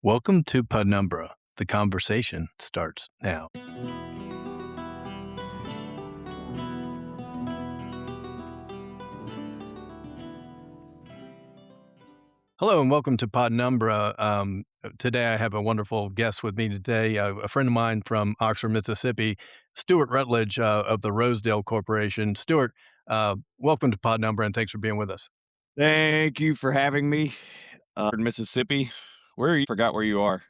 Welcome to Penumbra. The conversation starts now. Hello and welcome to Penumbra. Today I have a wonderful guest with me today, a friend of mine from Oxford, Mississippi, Stewart Rutledge of the Rosedale Corporation. Stewart, welcome to Penumbra and thanks for being with us. Thank you for having me. In Mississippi. Where are you? Forgot where you are.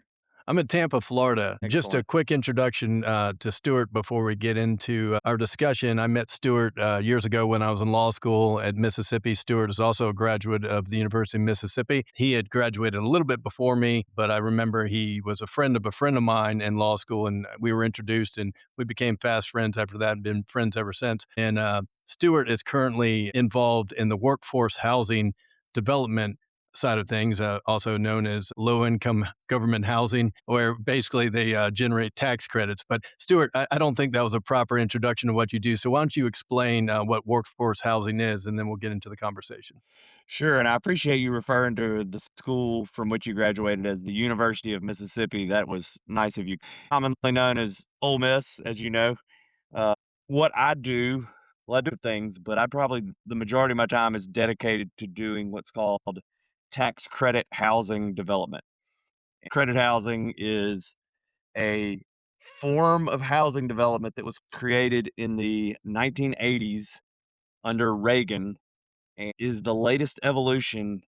I'm in Tampa, Florida. Just a Excellent. quick introduction to Stewart before we get into our discussion. I met Stewart years ago when I was in law school at Mississippi. Stewart is also a graduate of the University of Mississippi. He had graduated a little bit before me, but I remember he was a friend of mine in law school, and we were introduced, and we became fast friends after that and been friends ever since. And Stewart is currently involved in the workforce housing development side of things, also known as low-income government housing, where basically they generate tax credits. But Stuart, I don't think that was a proper introduction to what you do. So why don't you explain what workforce housing is, and then we'll get into the conversation. Sure, and I appreciate you referring to the school from which you graduated as the University of Mississippi. That was nice of you. Commonly known as Ole Miss, as you know. Uh, what I do, well, I do things, but I probably the majority of my time is dedicated to doing what's called tax credit housing development. Credit housing is a form of housing development that was created in the 1980s under Reagan and is the latest evolution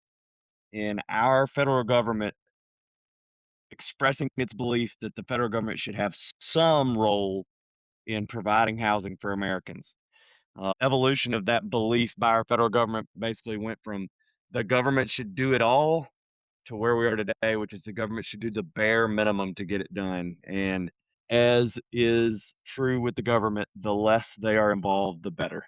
in our federal government expressing its belief that the federal government should have some role in providing housing for Americans. Evolution of that belief by our federal government basically went from the government should do it all to where we are today, which is the government should do the bare minimum to get it done. And as is true with the government, the less they are involved, the better.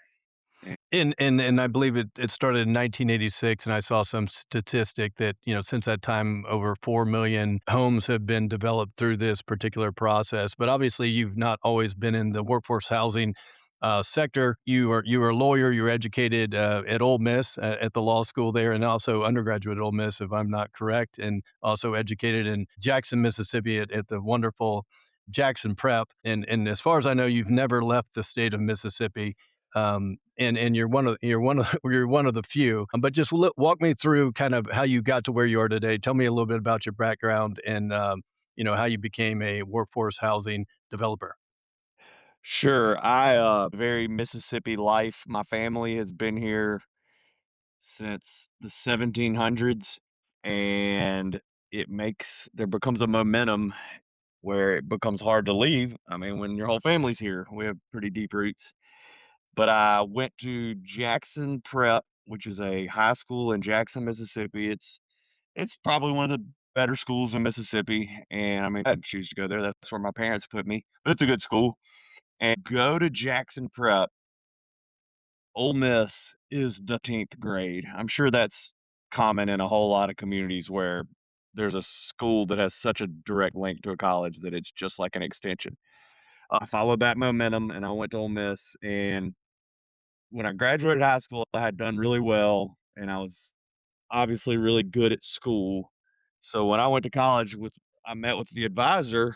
And I believe it started in 1986, and I saw some statistic that since that time over 4 million homes have been developed through this particular process. But obviously, you've not always been in the workforce housing sector. You were a lawyer. You were educated at Ole Miss at the law school there, and also undergraduate at Ole Miss, if I'm not correct, and also educated in Jackson, Mississippi, at the wonderful Jackson Prep. And as far as I know, you've never left the state of Mississippi. And you're one of the few. But just walk me through kind of how you got to where you are today. Tell me a little bit about your background and how you became a workforce housing developer. Sure, very Mississippi life. My family has been here since the 1700s, and there becomes a momentum where it becomes hard to leave. I mean, when your whole family's here, we have pretty deep roots. But I went to Jackson Prep, which is a high school in Jackson, Mississippi. It's probably one of the better schools in Mississippi, and I mean, I didn't choose to go there. That's where my parents put me, but it's a good school. And go to Jackson Prep. Ole Miss is the 10th grade. I'm sure that's common in a whole lot of communities where there's a school that has such a direct link to a college that it's just like an extension. I followed that momentum and I went to Ole Miss. And when I graduated high school, I had done really well and I was obviously really good at school. So when I went to college I met with the advisor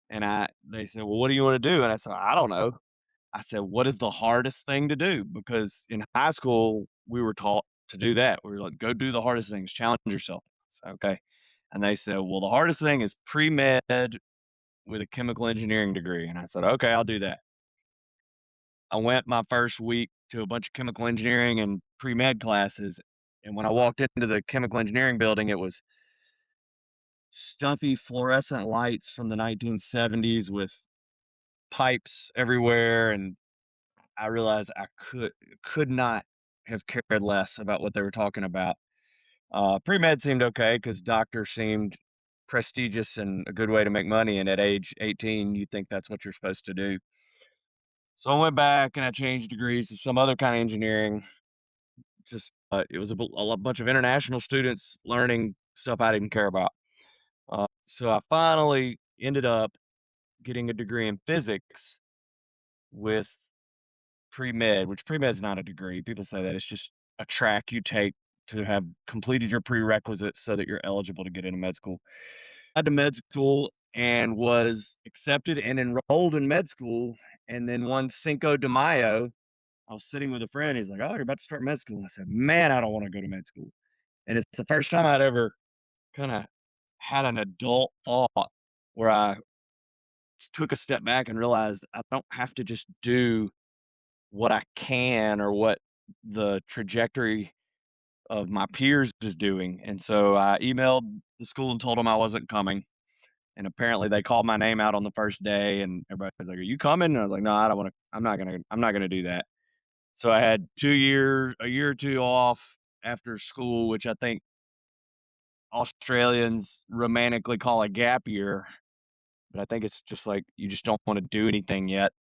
and they said, "Well, what do you want to do?" And I said, "I don't know." I said, "What is the hardest thing to do?" Because in high school, we were taught to do that. We were like, "Go do the hardest things, challenge yourself." So, okay. And they said, "Well, the hardest thing is pre-med with a chemical engineering degree." And I said, "Okay, I'll do that." I went my first week to a bunch of chemical engineering and pre-med classes. And when I walked into the chemical engineering building, it was stuffy fluorescent lights from the 1970s with pipes everywhere. And I realized I could not have cared less about what they were talking about. Pre-med seemed okay because doctor seemed prestigious and a good way to make money, and at age 18, you think that's what you're supposed to do. So I went back and I changed degrees to some other kind of engineering. Just it was bunch of international students learning stuff I didn't care about. So I finally ended up getting a degree in physics with pre-med, which pre-med's not a degree. People say that it's just a track you take to have completed your prerequisites so that you're eligible to get into med school. got to med school and was accepted and enrolled in med school. And then one Cinco de Mayo, I was sitting with a friend. He's like, "Oh, you're about to start med school." And I said, "Man, I don't want to go to med school." And it's the first time I'd ever kind of had an adult thought where I took a step back and realized I don't have to just do what I can or what the trajectory of my peers is doing. And so I emailed the school and told them I wasn't coming. And apparently they called my name out on the first day and everybody was like, "Are you coming?" And I was like, "No, I don't want to, I'm not gonna do that." So I had 2 years, a year or two off after school, which I think Australians romantically call a gap year. But I think it's just like you just don't want to do anything yet.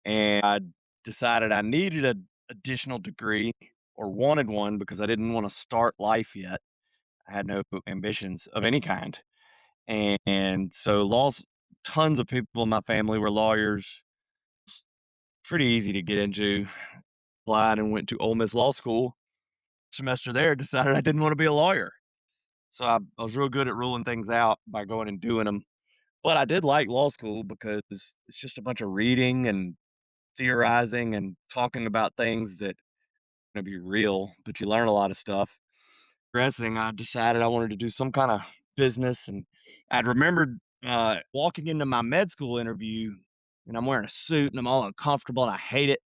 And I decided I needed an additional degree or wanted one because I didn't want to start life yet. I had no ambitions of any kind. And so laws tons of people in my family were lawyers. It's pretty easy to get into. Applied and went to Ole Miss Law School. Semester there, decided I didn't want to be a lawyer. So I was real good at ruling things out by going and doing them. But I did like law school because it's just a bunch of reading and theorizing and talking about things that gonna be real, but you learn a lot of stuff. Progressing, I decided I wanted to do some kind of business, and I'd remembered walking into my med school interview, and I'm wearing a suit and I'm all uncomfortable and I hate it.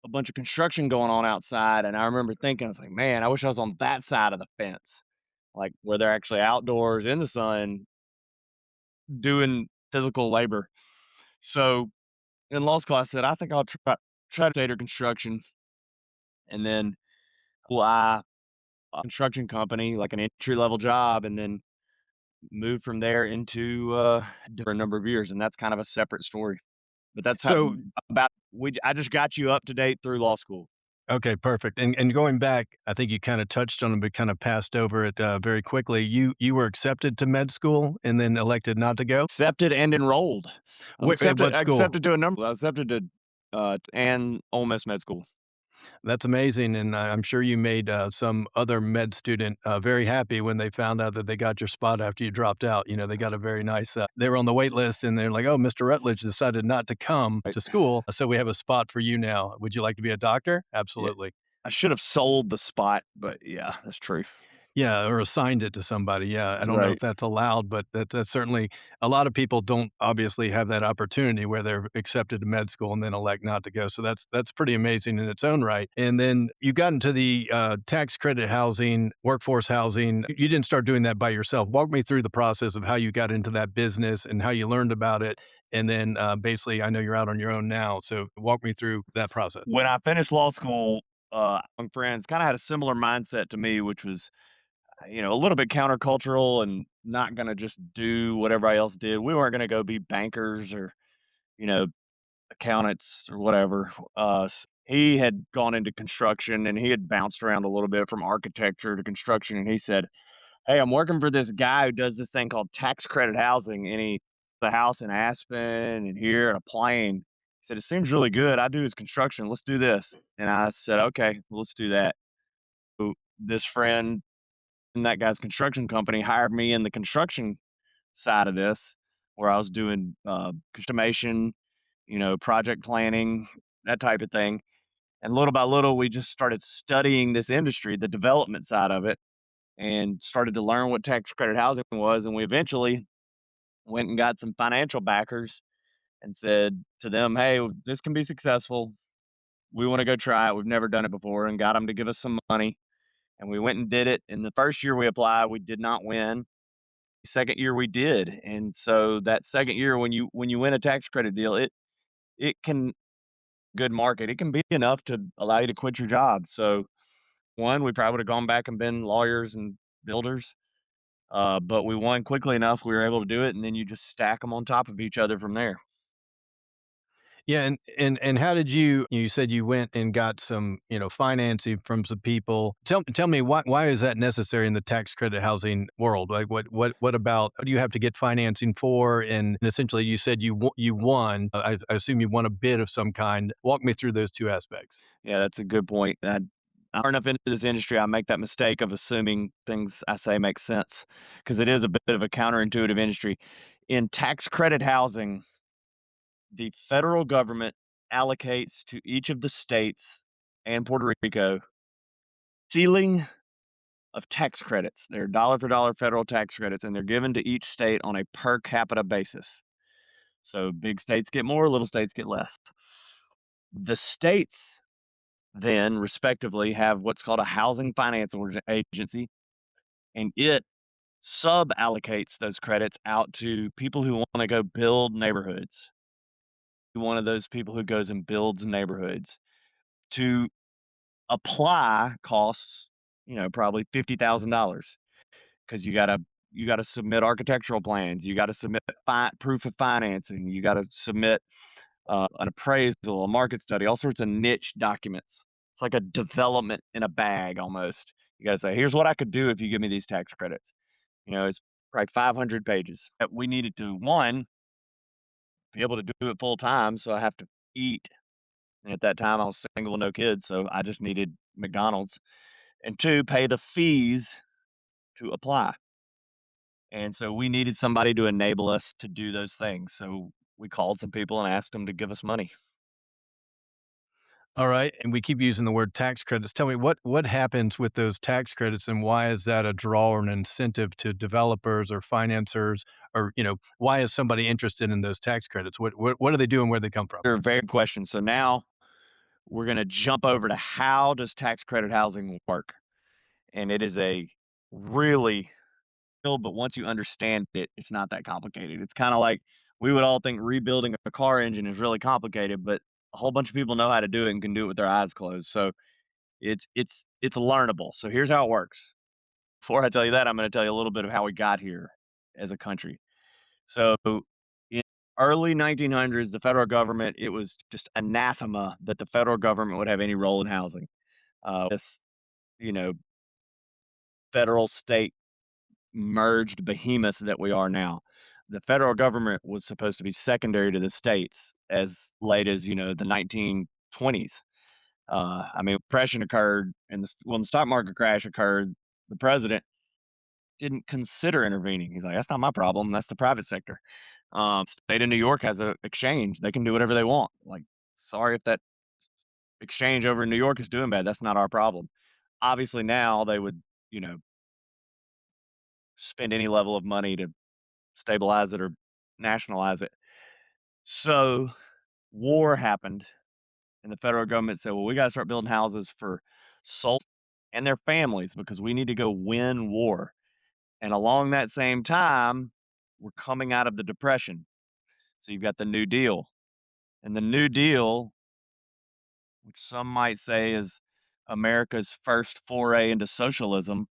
A bunch of construction going on outside, and I remember thinking, I was like, "Man, I wish I was on that side of the fence, like where they're actually outdoors in the sun doing physical labor." So in law school, I said, "I think I'll try to data construction," and then apply a construction company, like an entry level job, and then move from there into for a number of years, and that's kind of a separate story. But that's how So about we. I just got you up to date through law school. okay, perfect. And going back, I think you kind of touched on it, but kind of passed over it very quickly. You were accepted to med school and then elected not to go. Accepted and enrolled. I was At accepted. what school? Accepted to a number. I was accepted to and Ole Miss Med School. That's amazing, and I'm sure you made some other med student very happy when they found out that they got your spot after you dropped out. You know, they got a very nice. They were on the wait list, and they're like, "Oh, Mr. Rutledge decided not to come Right. to school, so we have a spot for you now. Would you like to be a doctor?" Yeah, Absolutely. I should have sold the spot, but yeah, that's true. Yeah, or assigned it to somebody. Yeah, I don't know if Right. that's allowed, but that's certainly a lot of people don't obviously have that opportunity where they're accepted to med school and then elect not to go. So that's pretty amazing in its own right. And then you got into the tax credit housing, workforce housing. You didn't start doing that by yourself. Walk me through the process of how you got into that business and how you learned about it. And then basically, I know you're out on your own now. So walk me through that process. When I finished law school, my friends kind of had a similar mindset to me, which was a little bit countercultural and not gonna just do what everybody else did. We weren't gonna go be bankers or, you know, accountants or whatever. He had gone into construction and he had bounced around a little bit from architecture to construction. And he said, "Hey, I'm working for this guy who does this thing called tax credit housing. And he the house in Aspen and here at a plane." He said, "It seems really good. I do his construction. Let's do this." And I said, "Okay, well, let's do that." So this friend in that guy's construction company hired me in the construction side of this, where I was doing estimation, project planning, that type of thing. And little by little, we just started studying this industry, the development side of it, and started to learn what tax credit housing was. And we eventually went and got some financial backers and said to them, "Hey, this can be successful. We want to go try it. We've never done it before," and got them to give us some money. And we went and did it. And the first year we applied, we did not win. Second year we did. And so that second year, when you win a tax credit deal, it can good market. It can be enough to allow you to quit your job. So one, we probably would have gone back and been lawyers and builders. But we won quickly enough, we were able to do it, and then you just stack them on top of each other from there. Yeah, and how did you said you went and got some, financing from some people. Tell me why is that necessary in the tax credit housing world? Like what about what do you have to get financing for? And essentially you said you won. I assume you won a bid of some kind. Walk me through those two aspects. Yeah, that's a good point. far enough into this industry, I make that mistake of assuming things I say make sense because it is a bit of a counterintuitive industry. In tax credit housing, the federal government allocates to each of the states and Puerto Rico ceiling of tax credits. They're dollar for dollar federal tax credits, and they're given to each state on a per capita basis. So big states get more, little states get less. The states then, respectively, have what's called a housing finance agency, and it sub allocates those credits out to people who want to go build neighborhoods. One of those people who goes and builds neighborhoods to apply costs, probably $50,000 because you gotta submit architectural plans, you gotta submit proof of financing, you gotta submit an appraisal, a market study, all sorts of niche documents. It's like a development in a bag almost. You gotta say, here's what I could do if you give me these tax credits. It's probably 500 pages. We needed to one be able to do it full time, so I have to eat. And at that time, I was single, no kids, so I just needed McDonald's. And two, pay the fees to apply. And so we needed somebody to enable us to do those things. So we called some people and asked them to give us money. All right, and we keep using the word tax credits. Tell me what happens with those tax credits, and why is that a draw or an incentive to developers or financiers, or why is somebody interested in those tax credits? What do they do and where do they come from? They're very good questions. So now we're going to jump over to how does tax credit housing work? And it is a really, but once you understand it, it's not that complicated. It's kind of like we would all think rebuilding a car engine is really complicated, but a whole bunch of people know how to do it and can do it with their eyes closed. So it's learnable. So here's how it works. Before I tell you that, I'm going to tell you a little bit of how we got here as a country. So in early 1900s, the federal government, it was just anathema that the federal government would have any role in housing. This, you know, federal state merged behemoth that we are now. The federal government was supposed to be secondary to the states as late as, the 1920s. I mean, depression occurred, and when the stock market crash occurred, the president didn't consider intervening. He's like, "That's not my problem. That's the private sector." State of New York has a exchange; they can do whatever they want. Like, sorry if that exchange over in New York is doing bad. That's not our problem. Obviously, now they would, you know, spend any level of money to stabilize it or nationalize it. So, war happened, and the federal government said, "Well, we got to start building houses for soldiers and their families because we need to go win war." And along that same time, we're coming out of the Depression. So you've got the New Deal. And the New Deal, which some might say is America's first foray into socialism,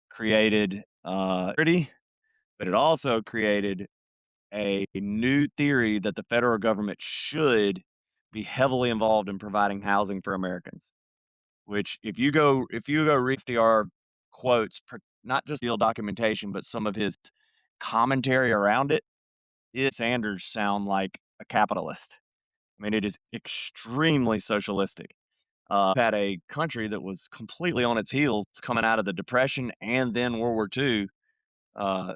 created liberty, but it also created a new theory that the federal government should be heavily involved in providing housing for Americans. Which, if you go read FDR quotes, not just deal documentation, but some of his commentary around it, Sanders sound like a capitalist. I mean, it is extremely socialistic. Had a country that was completely on its heels coming out of the Depression and then World War II. Uh,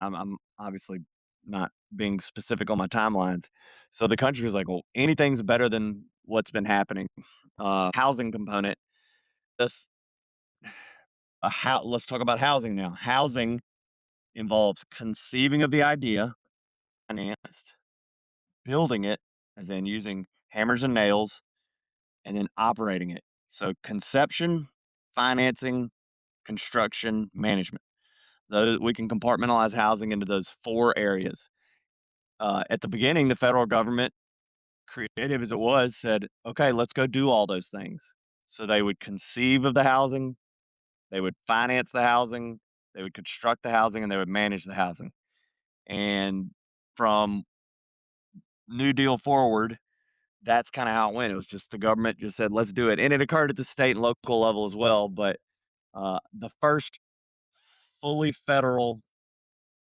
I'm obviously not being specific on my timelines. So the country was like, well, anything's better than what's been happening. Housing component. This, let's talk about housing now. Housing involves conceiving of the idea, financed, building it, as in using hammers and nails, and then operating it. So conception, financing, construction, management. Those we can compartmentalize housing into those four areas. At the beginning, the federal government, creative as it was, said, "Okay, let's go do all those things." So they would conceive of the housing, they would finance the housing, they would construct the housing, and they would manage the housing. And from New Deal forward, that's kinda how it went. It was just the government just said, "Let's do it." And it occurred at the state and local level as well, but, the first fully federal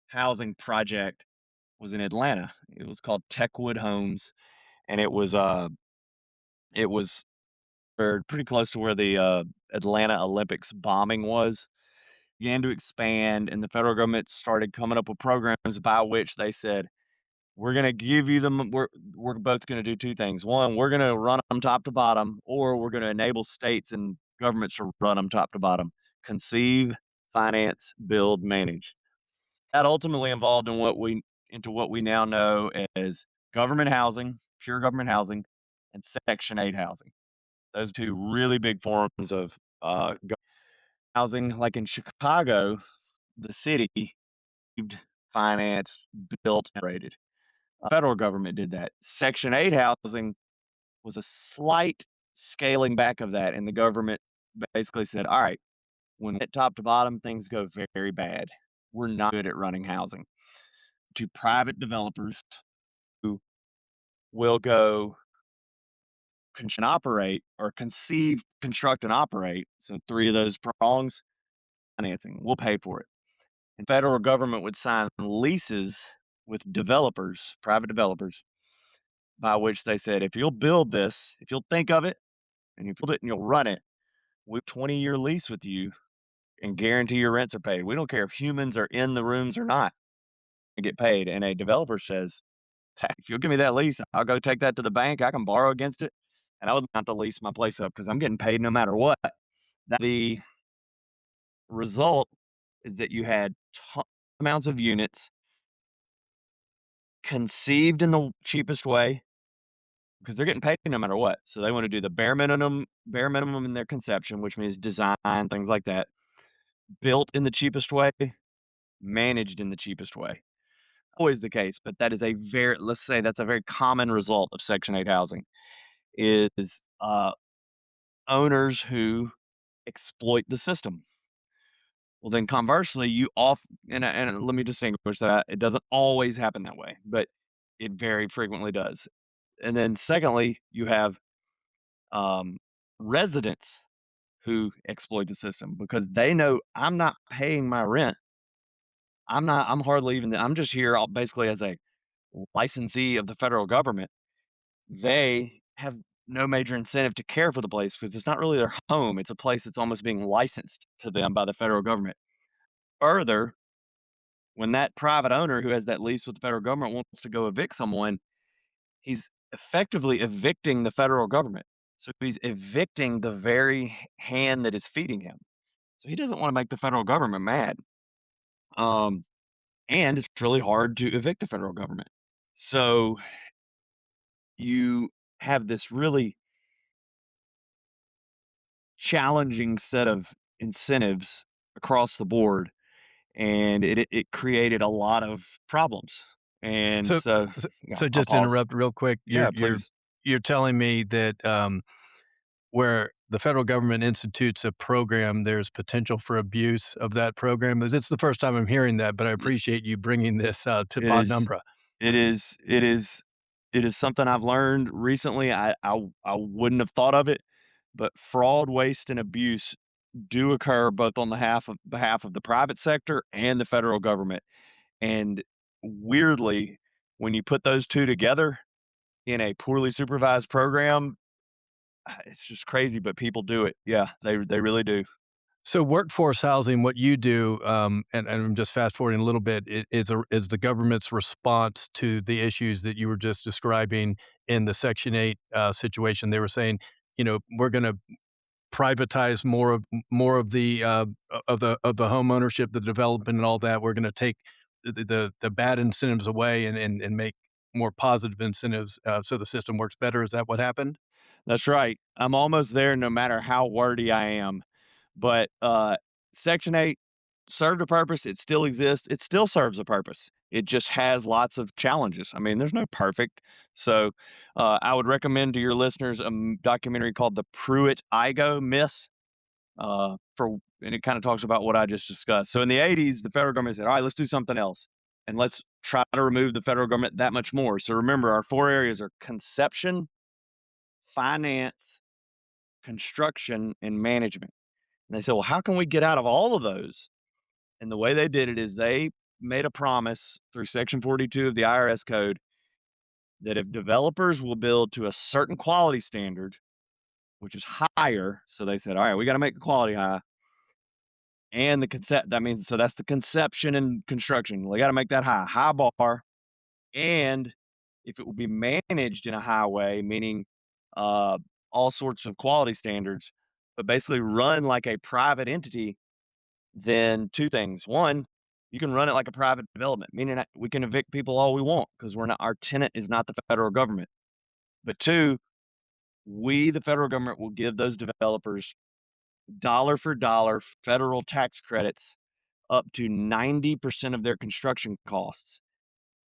housing project was in Atlanta. It was called Techwood Homes, and it was or pretty close to where the Atlanta Olympics bombing was, began to expand, and the federal government started coming up with programs by which they said, "We're going to give you them. We're both going to do two things. One, we're going to run them top to bottom, or we're going to enable states and governments to run them top to bottom. Conceive, finance, build, manage." That ultimately involved into what we now know as government housing, pure government housing, and Section 8 housing. Those two really big forms of housing. Like in Chicago, the city financed, built, and operated. Federal government did that. Section 8 housing was a slight scaling back of that, and the government basically said, "All right, when at top to bottom things go very bad, we're not good at running housing." To private developers who will go and operate or conceive, construct, and operate. So three of those prongs, financing, we'll pay for it. And federal government would sign leases with developers, private developers, by which they said, if you'll build this, if you'll think of it, and you build it and you'll run it, we 20-year lease with you and guarantee your rents are paid. We don't care if humans are in the rooms or not and get paid. And a developer says, if you'll give me that lease, I'll go take that to the bank. I can borrow against it, and I would not to lease my place up because I'm getting paid no matter what. The result is that you had amounts of units conceived in the cheapest way because they're getting paid no matter what. So they want to do the bare minimum in their conception, which means design, things like that. Built in the cheapest way, managed in the cheapest way. Always the case, but that is a very, let's say that's a very common result of Section 8 housing is owners who exploit the system. Well, then conversely, you off and let me distinguish that it doesn't always happen that way, but it very frequently does. And then secondly, you have um, residents who exploit the system because they know I'm not paying my rent. I'm hardly even, I'm just here basically as a licensee of the federal government. They have no major incentive to care for the place because it's not really their home. It's a place that's almost being licensed to them by the federal government. Further, when that private owner who has that lease with the federal government wants to go evict someone, he's effectively evicting the federal government. So he's evicting the very hand that is feeding him. So he doesn't want to make the federal government mad. Um, and it's really hard to evict the federal government. So you have this really challenging set of incentives across the board, and it created a lot of problems. And So so, so yeah, so I'll just to pause. interrupt real quick, Yeah, please. you're telling me that, where the federal government institutes a program, there's potential for abuse of that program? It's the first time I'm hearing that, but I appreciate you bringing this, to It pod is, numbra. it is, it is, it is something I've learned recently. I wouldn't have thought of it, but fraud, waste, and abuse do occur both on the behalf of the private sector and the federal government. And weirdly, when you put those two together in a poorly supervised program, it's just crazy, but people do it. Yeah, they really do. So workforce housing, what you do, and I'm just fast forwarding a little bit, is the government's response to the issues that you were just describing in the Section 8, situation. They were saying, "We're gonna privatize more of the, of the home ownership, the development and all that. We're gonna take the bad incentives away and make more positive incentives, so the system works better." Is that what happened? That's right. I'm almost there no matter how wordy I am. But, Section 8 served a purpose, it still exists, it still serves a purpose. It just has lots of challenges. I mean, there's no perfect. So, I would recommend to your listeners a documentary called The Pruitt-Igoe Myth, and it kinda talks about what I just discussed. So in the '80s, the federal government said, "Alright, let's do something else, and let's try to remove the federal government that much more." So remember, our 4 areas are conception, finance, construction, and management. And they said, "Well, how can we get out of all of those?" And the way they did it is they made a promise through Section 42 of the IRS code that if developers will build to a certain quality standard, which is higher. So they said, all right, we got to make the quality high. And the concept that means so that's the conception and construction. We got to make that high bar. And if it will be managed in a high way, meaning uh, all sorts of quality standards, but basically run like a private entity, then two things. One, you can run it like a private development, meaning that we can evict people all we want because we're not our tenant is not the federal government. But two, we, the federal government, will give those developers dollar for dollar federal tax credits up to 90% of their construction costs.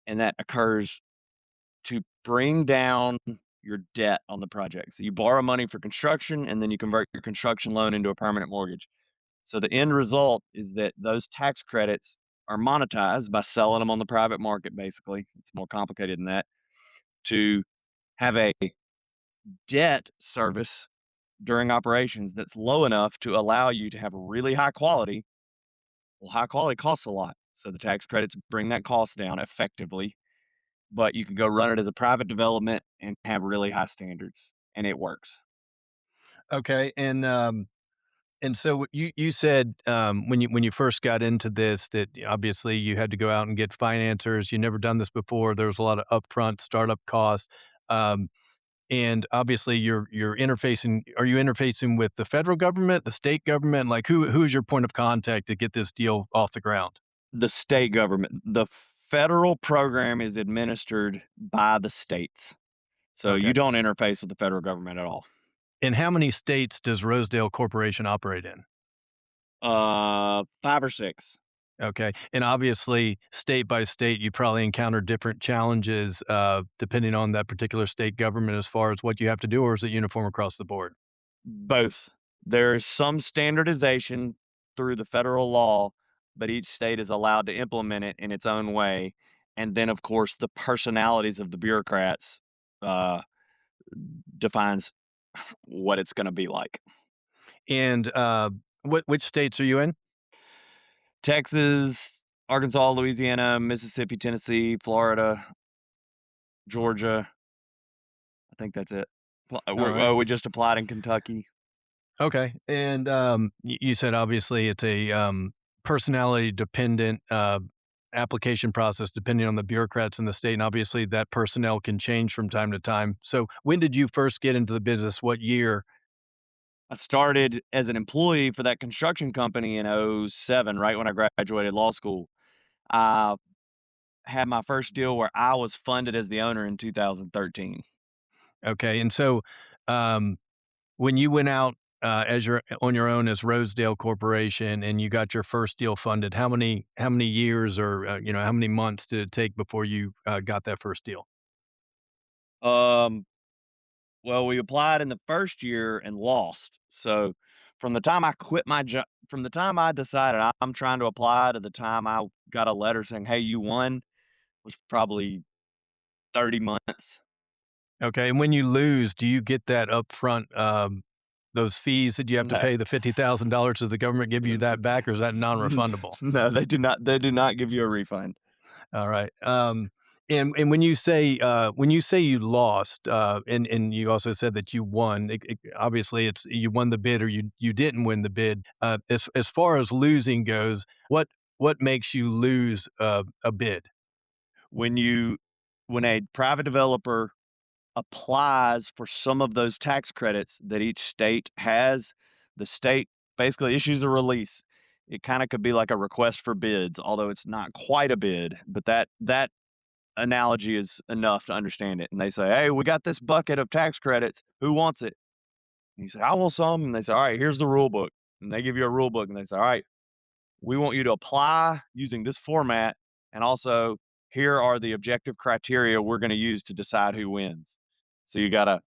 And that occurs to bring down your debt on the project. So you borrow money for construction and then you convert your construction loan into a permanent mortgage. So the end result is that those tax credits are monetized by selling them on the private market, basically. It's more complicated than that to have a debt service during operations that's low enough to allow you to have really high quality. Well, high quality costs a lot. So the tax credits bring that cost down effectively, but you can go run it as a private development and have really high standards, and it works. Okay, and so you said, when you first got into this that obviously you had to go out and get financiers, you never done this before, there was a lot of upfront startup costs, um, and obviously you're interfacing are you interfacing with the federal government, the state government? Like, who is your point of contact to get this deal off the ground? The state government, the federal program is administered by the states. So Okay, you don't interface with the federal government at all. and how many states does Rosedale Corporation operate in? 5 or 6. Okay, and obviously, state by state, you probably encounter different challenges, depending on that particular state government as far as what you have to do, or is it uniform across the board? Both. There is some standardization through the federal law, but each state is allowed to implement it in its own way. And then, of course, the personalities of the bureaucrats uh, defines what it's going to be like. And, which states are you in? Texas, Arkansas, Louisiana, Mississippi, Tennessee, Florida, Georgia. I think that's it. Alright. We just applied in Kentucky. Okay, and, you said obviously it's a, personality dependent, application process depending on the bureaucrats in the state, and obviously that personnel can change from time to time. So, when did you first get into the business? What year? I started as an employee for that construction company in '07, right when I graduated law school. I had my first deal where I was funded as the owner in 2013. Okay, and so, um when you went out, as your on your own as Rosedale Corporation and you got your first deal funded, how many years or, how many months did it take before you, got that first deal? Um, well, we applied in the first year and lost. So from the time I quit my job, from the time I decided I'm trying to apply to the time I got a letter saying, "Hey, you won," was probably 30 months. Okay, and when you lose, do you get that upfront, those fees that you have to No. pay, the $50,000, does the government give you that back, or is that non-refundable? No, they do not give you a refund. Alright, and when you say you lost, and you also said that you won, obviously, it's you won the bid or you didn't win the bid. As far as losing goes, what makes you lose, a bid? When you when a private developer applies for some of those tax credits that each state has, the state basically issues a release. It kinda could be like a request for bids, although it's not quite a bid, but that analogy is enough to understand it, and they say, "Hey, we got this bucket of tax credits. Who wants it?" And you say, "I want some," and they say, "Alright, here's the rule book." And they give you a rule book, and they say, "Alright, we want you to apply using this format, and also here are the objective criteria we're gonna use to decide who wins." So you gotta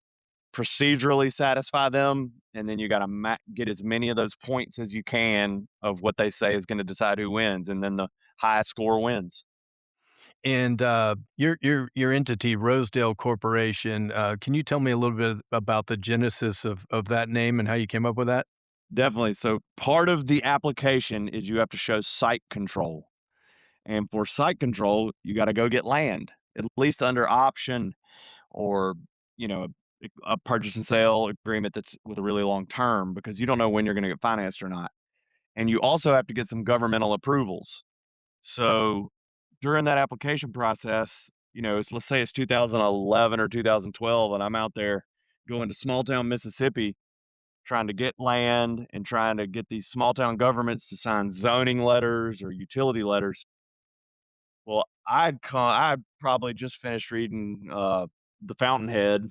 procedurally satisfy them, and then you gotta get as many of those points as you can of what they say is gonna decide who wins, and then the highest score wins. And, your entity, Rosedale Corporation, can you tell me a little bit about the genesis of that name and how you came up with that? Definitely. So part of the application is you have to show site control. And for site control, you gotta go get land, at least under option or, you know, a purchase and sale agreement that's with a really long term because you don't know when you're gonna get financed or not. And you also have to get some governmental approvals. So, during that application process, let's say it's 2011 or 2012, and I'm out there going to small town Mississippi trying to get land and trying to get these small town governments to sign zoning letters or utility letters. Well, I'd probably just finished reading, The Fountainhead,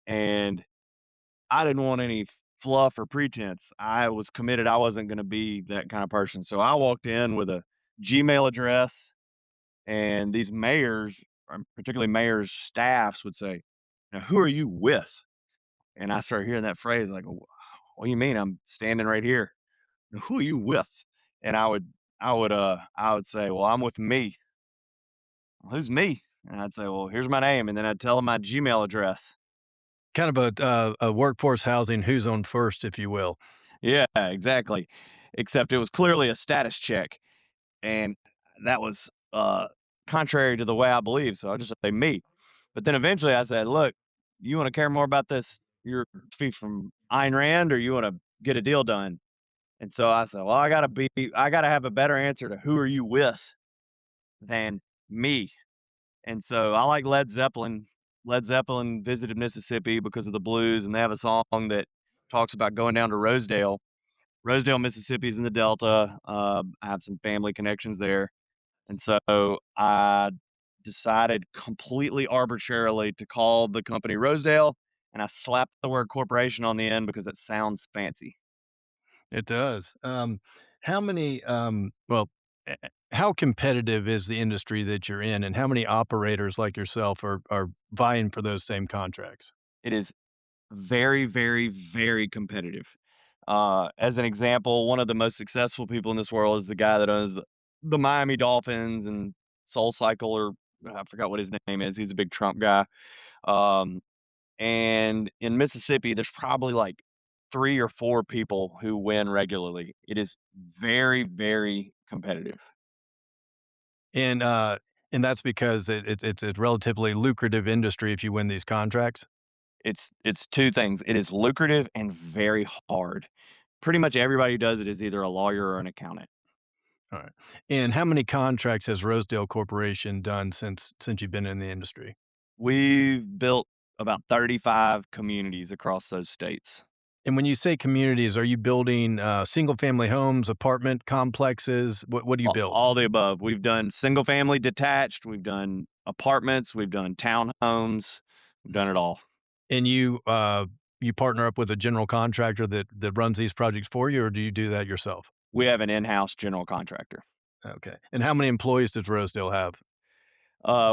and I didn't want any fluff or pretense. I was committed I wasn't gonna be that kind of person, so I walked in with a Gmail address, and these mayors, particularly mayors' staffs would say, "Now who are you with?" And I started hearing that phrase like, what do you mean? I'm standing right here." "Who are you with?" And I would say, "Well, I'm with me." "Well, who's me?" And I'd say, "Well, here's my name," and then I'd tell them my Gmail address. Kind of a workforce housing who's on first, if you will. Yeah, exactly. Except it was clearly a status check, and that was, contrary to the way I believe, so I just say me. But then eventually I said, "Look, you wanna care more about this your fee from Ayn Rand, or you wanna get a deal done?" And so I said, "Well, I gotta have a better answer to who are you with than me." And so I like Led Zeppelin. Led Zeppelin visited Mississippi because of the blues, and they have a song that talks about going down to Rosedale. Rosedale, Mississippi is in the Delta. I have some family connections there. And so I decided completely arbitrarily to call the company Rosedale, and I slapped the word corporation on the end because it sounds fancy. It does. How many, well, how competitive is the industry that you're in, and how many operators like yourself are vying for those same contracts? It is very, very, very competitive. As an example, one of the most successful people in this world is the guy that owns the Miami Dolphins and Soul Cycle, or I forgot what his name is. He's a big Trump guy. Um, and in Mississippi, there's probably like 3 or 4 people who win regularly. It is very, very competitive. And, uh, and that's because it's a relatively lucrative industry if you win these contracts? It's 2 things. It is lucrative and very hard. Pretty much everybody who does it is either a lawyer or an accountant. Alright. And how many contracts has Rosedale Corporation done since you've been in the industry? We've built about 35 communities across those states. And when you say communities, are you building, single-family homes, apartment complexes? What do you build? All the above. We've done single family detached, we've done apartments, we've done townhomes, we've done it all. And you partner up with a general contractor that runs these projects for you, or do you do that yourself? We have an in-house general contractor. Okay. And how many employees does Rosedale have?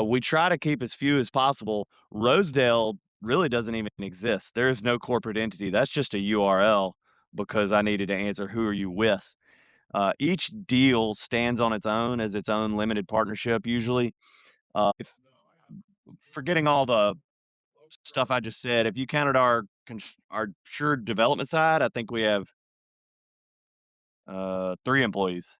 We try to keep as few as possible. Rosedale really doesn't even exist. There is no corporate entity. That's just a URL because I needed to answer who are you with. Each deal stands on its own as its own limited partnership usually. If forgetting all the stuff I just said, if you counted our sure development side, I think we have 3 employees.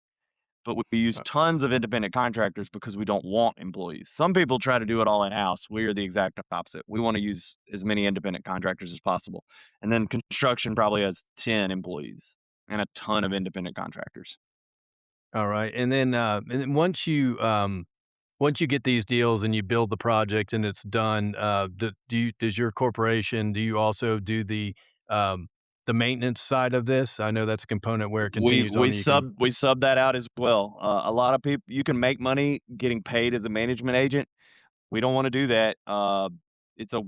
But we use Uh, tons of independent contractors because we don't want employees. Some people try to do it all in-house. We are the exact opposite. We wanna use as many independent contractors as possible. And then construction probably has 10 employees and a ton of independent contractors. alright. And then once you get these deals and you build the project and it's done, does your corporation do you also do the maintenance side of this? I know that's a component where it We continues on we and you can. sub we sub that out as well. A lot of people you can make money getting paid as a management agent. We don't wanna do that. It's a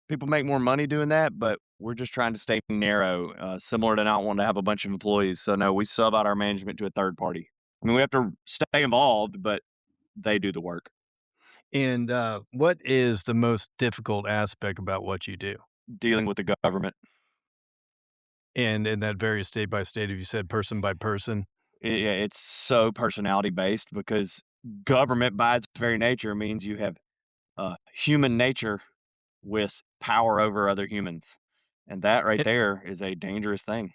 People make more money doing that, but we're just trying to stay narrow, similar to not wanting to have a bunch of employees. So no, we sub out our management to a third party. I mean, we have to stay involved, but they do the work. And, what is the most difficult aspect about what you do? Dealing with the government. And that varies state by state, if you said person by person. Yeah, it's so personality based because government, by its very nature, means you have human nature with power over other humans, and that right A there is a dangerous thing.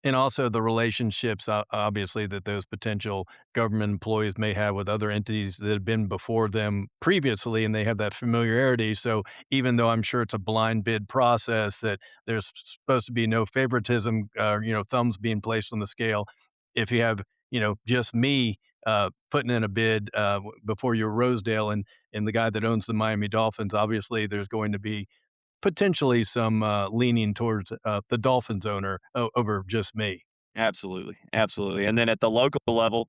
And also the relationships, obviously, that those potential government employees may have with other entities that have been before them previously, and they have that familiarity. So even though I'm sure it's a blind bid process, that there's supposed to be no favoritism, thumbs being placed on the scale. If you have, just me putting in a bid before your Rosedale and the guy that owns the Miami Dolphins, obviously there's going to be potentially some, leaning towards, the Dolphins owner over just me. Absolutely, absolutely. And then at the local level,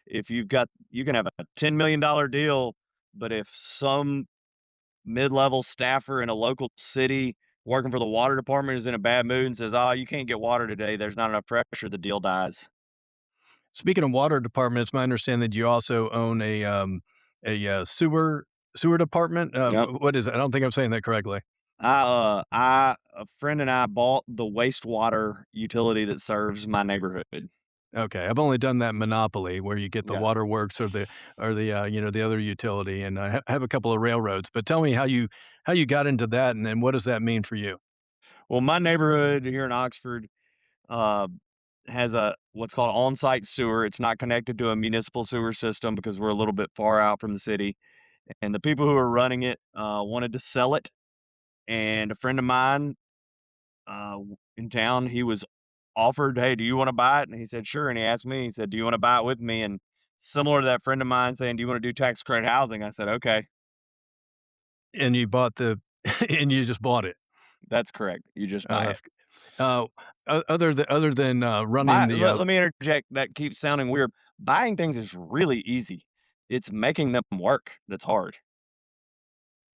if you can have a $10 million deal, but if some mid-level staffer in a local city working for the water department is in a bad mood and says, "Oh, you can't get water today. There's not enough pressure," the deal dies. Speaking of water department, it's my understanding that you also own a sewer department? Yep. What is it? I don't think I'm saying that correctly. A friend and I bought the wastewater utility that serves my neighborhood. Okay, I've only done that Monopoly where you get the Yeah. waterworks or the other utility, and I have a couple of railroads, but tell me how you got into that, and what does that mean for you? Well, my neighborhood here in Oxford, uh, has a what's called on-site sewer. It's not connected to a municipal sewer system because we're a little bit far out from the city, and the people who are running it, wanted to sell it, and a friend of mine, in town, he was offered, "Hey, do you wanna buy it?" And he said, "Sure," and he asked me, he said, "Do you wanna buy it with me?" And similar to that friend of mine saying, "Do you wanna do tax credit housing?" I said, "Okay." And you bought the and you just bought it. That's correct. You just buy it. That's uh, other than, running Buy the, let me interject, that keeps sounding weird. Buying things is really easy. It's making them work that's hard.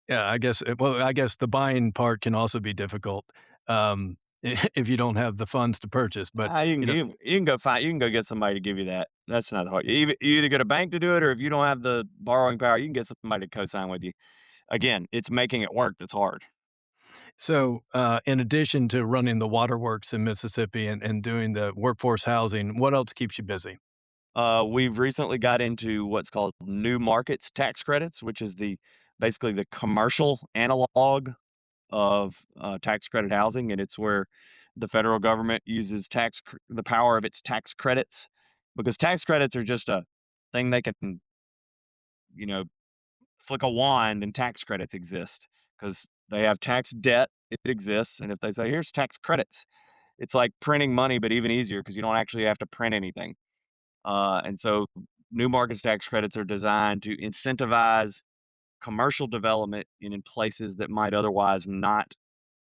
yeah, I guess the buying part can also be difficult, if you don't have the funds to purchase, but, Ah, you know you can go get somebody to give you that. That's not hard. You either get a bank to do it, or if you don't have the borrowing power, you can get somebody to co-sign with you. Again, it's making it work that's hard. so, in addition to running the waterworks in Mississippi and doing the workforce housing, what else keeps you busy? We've recently got into what's called new markets tax credits, which is the basically the commercial analog of tax credit housing, and it's where the federal government uses the power of its tax credits, because tax credits are just a thing they can, you know, flick a wand and tax credits exist because they have tax debt. It exists, and if they say here's tax credits, it's like printing money, but even easier because you don't actually have to print anything. And so new markets tax credits are designed to incentivize commercial development in places that might otherwise not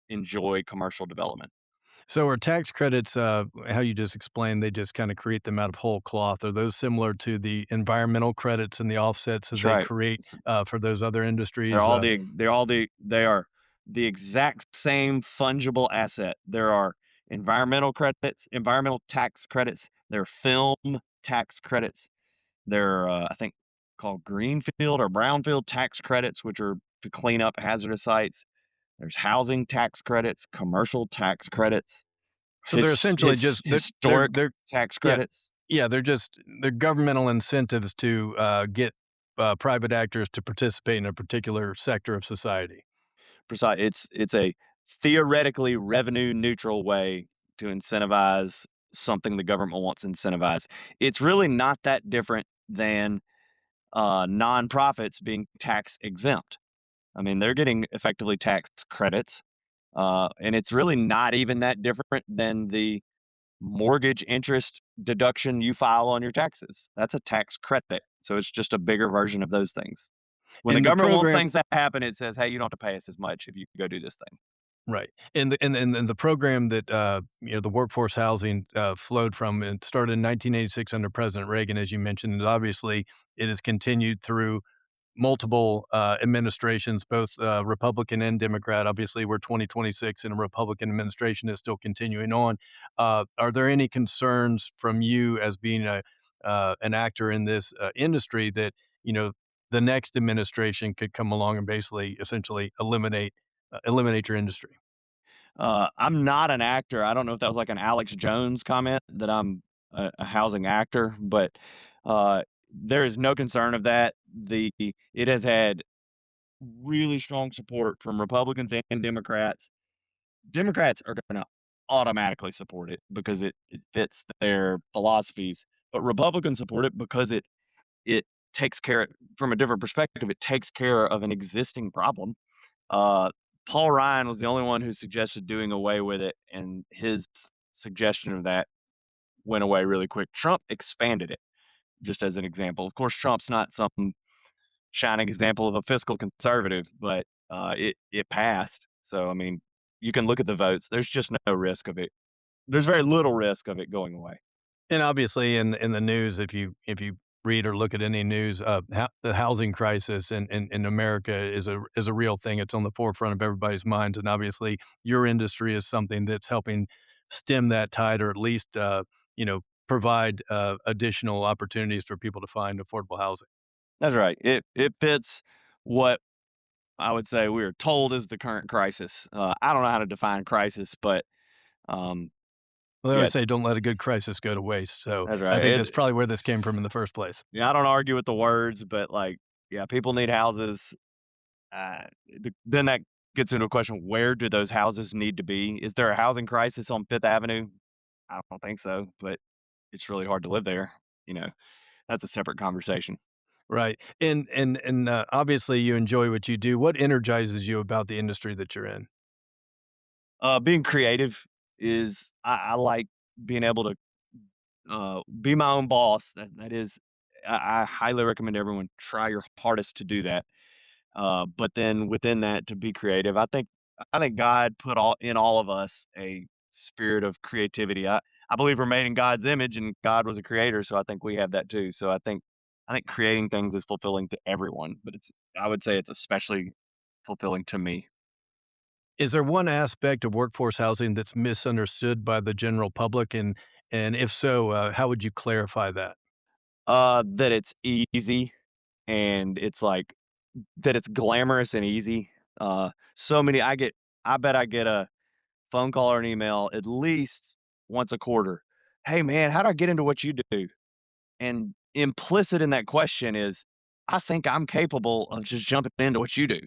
enjoy commercial development. So are tax credits, how you just explained, they just kinda create them out of whole cloth. Are those similar to the environmental credits and the offsets that That's they right. create, It's, for those other industries? they are the exact same fungible asset. There are environmental tax credits. There are film tax credits. There are, I think, called greenfield or brownfield tax credits, which are to clean up hazardous sites. There's housing tax credits, commercial tax credits, So they're essentially just historic tax yeah, credits. yeah, they're governmental incentives to, get, private actors to participate in a particular sector of society. It's a theoretically revenue neutral way to incentivize something the government wants to incentivize. It's really not that different than nonprofits being tax exempt. I mean, they're getting effectively tax credits, and it's really not even that different than the mortgage interest deduction you file on your taxes. That's a tax credit. So it's just a bigger version of those things. When the In the government wants program things to happen, it says, "Hey, you don't have to pay us as much if you go do this thing." Right. And the program that, the workforce housing, flowed from and started in 1986 under President Reagan, as you mentioned, and obviously it has continued through multiple, administrations, both, Republican and Democrat. Obviously, we're 2026 and a Republican administration is still continuing on. Are there any concerns from you as being an actor in this, industry that, you know, the next administration could come along and basically essentially eliminate your industry? I'm not an actor. I don't know if that was like an Alex Jones comment that I'm a housing actor, but there is no concern of that. It has had really strong support from Republicans and Democrats. Democrats are gonna automatically support it because it fits their philosophies, but Republicans support it because it takes care from a different perspective, it takes care of an existing problem. Uh, Paul Ryan was the only one who suggested doing away with it, and his suggestion of that went away really quick. Trump expanded it, just as an example. Of course, Trump's not some shining example of a fiscal conservative, but it passed. So I mean, you can look at the votes. There's just no risk of it. There's very little risk of it going away. And obviously in the news, if you read or look at any news, the housing crisis in America is a real thing. It's on the forefront of everybody's minds, and obviously your industry is something that's helping stem that tide, or at least you know provide additional opportunities for people to find affordable housing. That's right. It fits what I would say we are told is the current crisis. I don't know how to define crisis, but um, Well, they yeah, always say, it's "Don't let a good crisis go to waste." So that's I right. think that's probably where this came from in the first place. Yeah, I don't argue with the words, but like, yeah, people need houses. Then that gets into a question: where do those houses need to be? Is there a housing crisis on Fifth Avenue? I don't think so, but it's really hard to live there. You know, that's a separate conversation. Right. And obviously you enjoy what you do. What energizes you about the industry that you're in? Being creative is I like being able to be my own boss. That is, I highly recommend everyone try your hardest to do that. But then within that, to be creative, I think God put all of us a spirit of creativity. I believe we're made in God's image, and God was a creator, so I think we have that too. So I think creating things is fulfilling to everyone, but I would say it's especially fulfilling to me. Is there one aspect of workforce housing that's misunderstood by the general public? And if so, how would you clarify that? That it's easy and it's like that it's glamorous and easy. So many I bet I get a phone call or an email at least once a quarter. Hey man, how do I get into what you do? And implicit in that question is, I think I'm capable of just jumping into what you do.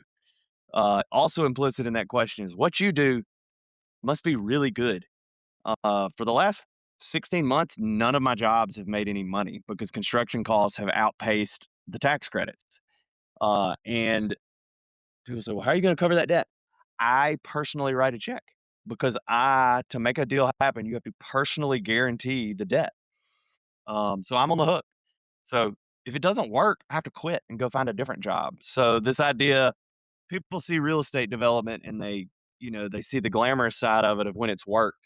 Also implicit in that question is, what you do must be really good. For the last 16 months, none of my jobs have made any money because construction costs have outpaced the tax credits. And people say, well, how are you going to cover that debt? I personally write a check because to make a deal happen, you have to personally guarantee the debt. So I'm on the hook. So if it doesn't work, I have to quit and go find a different job. So this idea, people see real estate development and they see the glamorous side of it of when it's worked,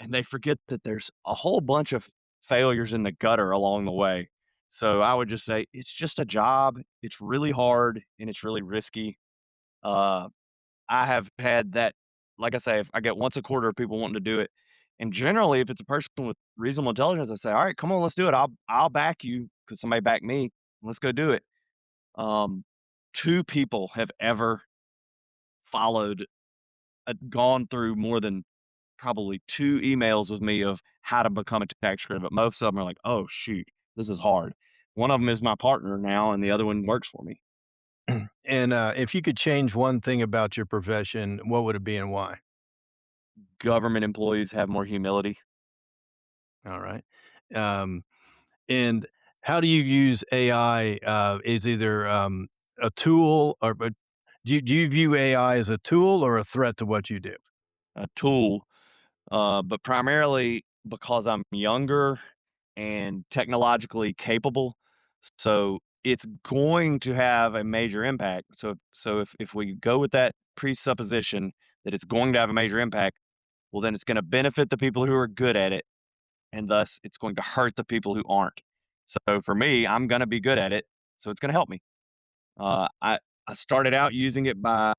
and they forget that there's a whole bunch of failures in the gutter along the way. So I would just say it's just a job. It's really hard and it's really risky. Uh, I have had that, like I say, if I get once a quarter of people wanting to do it, and generally, if it's a person with reasonable intelligence, I say, "All right, come on, let's do it. I'll back you because somebody backed me. Let's go do it." Um, 2 people have ever followed, gone through more than probably 2 emails with me of how to become a tax credit, but most of them are like, "Oh shoot, this is hard." One of them is my partner now, and the other one works for me. And if you could change one thing about your profession, what would it be and why? Government employees have more humility. All right. Um, and how do you use AI? Is either a tool, or but do you view AI as a tool or a threat to what you do? A tool, but primarily because I'm younger and technologically capable. So it's going to have a major impact. So if we go with that presupposition that it's going to have a major impact, well then it's going to benefit the people who are good at it, and thus it's going to hurt the people who aren't. So for me, I'm going to be good at it, so it's going to help me. I started out using it by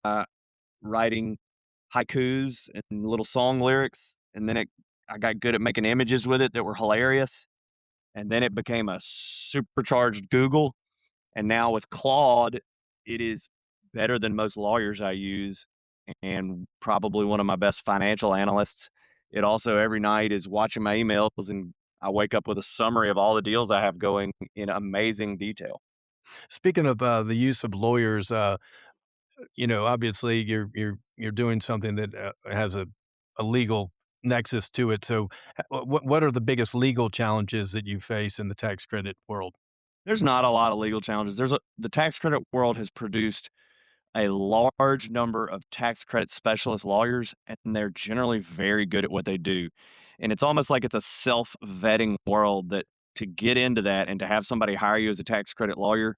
writing haikus and little song lyrics, and then it I got good at making images with it that were hilarious, and then it became a supercharged Google, and now with Claude, it is better than most lawyers I use, and probably one of my best financial analysts. It also every night is watching my emails, and I wake up with a summary of all the deals I have going in amazing detail. Speaking of the use of lawyers, obviously you're doing something that has a legal nexus to it. So, what are the biggest legal challenges that you face in the tax credit world? There's not a lot of legal challenges. The tax credit world has produced a large number of tax credit specialist lawyers, and they're generally very good at what they do. And it's almost like it's a self-vetting world that to get into that and to have somebody hire you as a tax credit lawyer,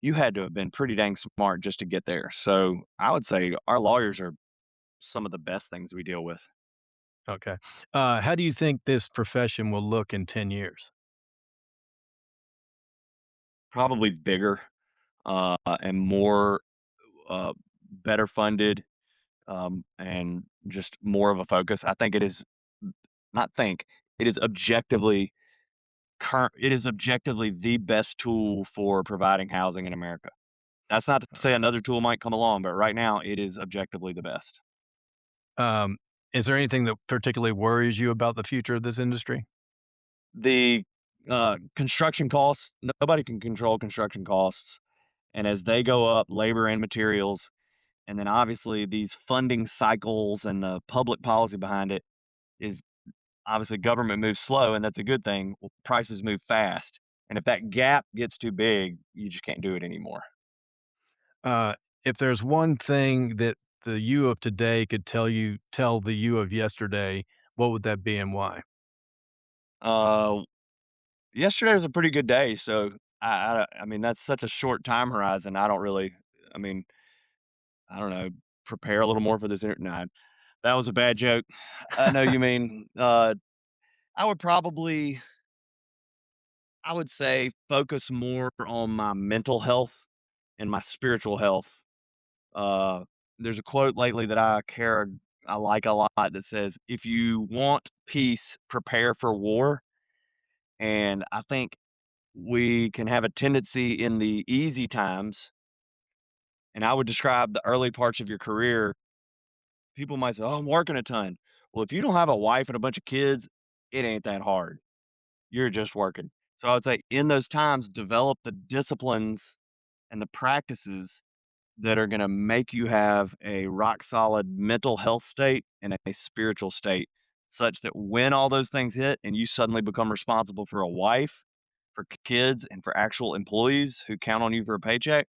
you had to have been pretty dang smart just to get there. So I would say our lawyers are some of the best things we deal with. Okay. How do you think this profession will look in 10 years? Probably bigger and more better funded and just more of a focus. I think it is not think it is objectively the best tool for providing housing in America. That's not to say another tool might come along, but right now it is objectively the best. Um, is there anything that particularly worries you about the future of this industry? The construction costs, nobody can control construction costs. And as they go up, labor and materials, and then obviously these funding cycles and the public policy behind it is obviously government moves slow, and that's a good thing. Well, prices move fast. And if that gap gets too big, you just can't do it anymore. Uh, if there's one thing that the you of today could tell the you of yesterday, what would that be and why? Uh, Yesterday was a pretty good day, so I mean that's such a short time horizon. I don't really, I mean, I don't know, prepare a little more for this. Nah, that was a bad joke. I know you mean. I would probably, I would say, focus more on my mental health and my spiritual health. Uh, there's a quote lately that I like a lot that says, "If you want peace, prepare for war." And I think we can have a tendency in the easy times, and I would describe the early parts of your career. People might say, "Oh, I'm working a ton." Well, if you don't have a wife and a bunch of kids, it ain't that hard. You're just working. So I would say in those times, develop the disciplines and the practices that are gonna make you have a rock solid mental health state and a spiritual state, such that when all those things hit and you suddenly become responsible for a wife, for kids, and for actual employees who count on you for a paycheck,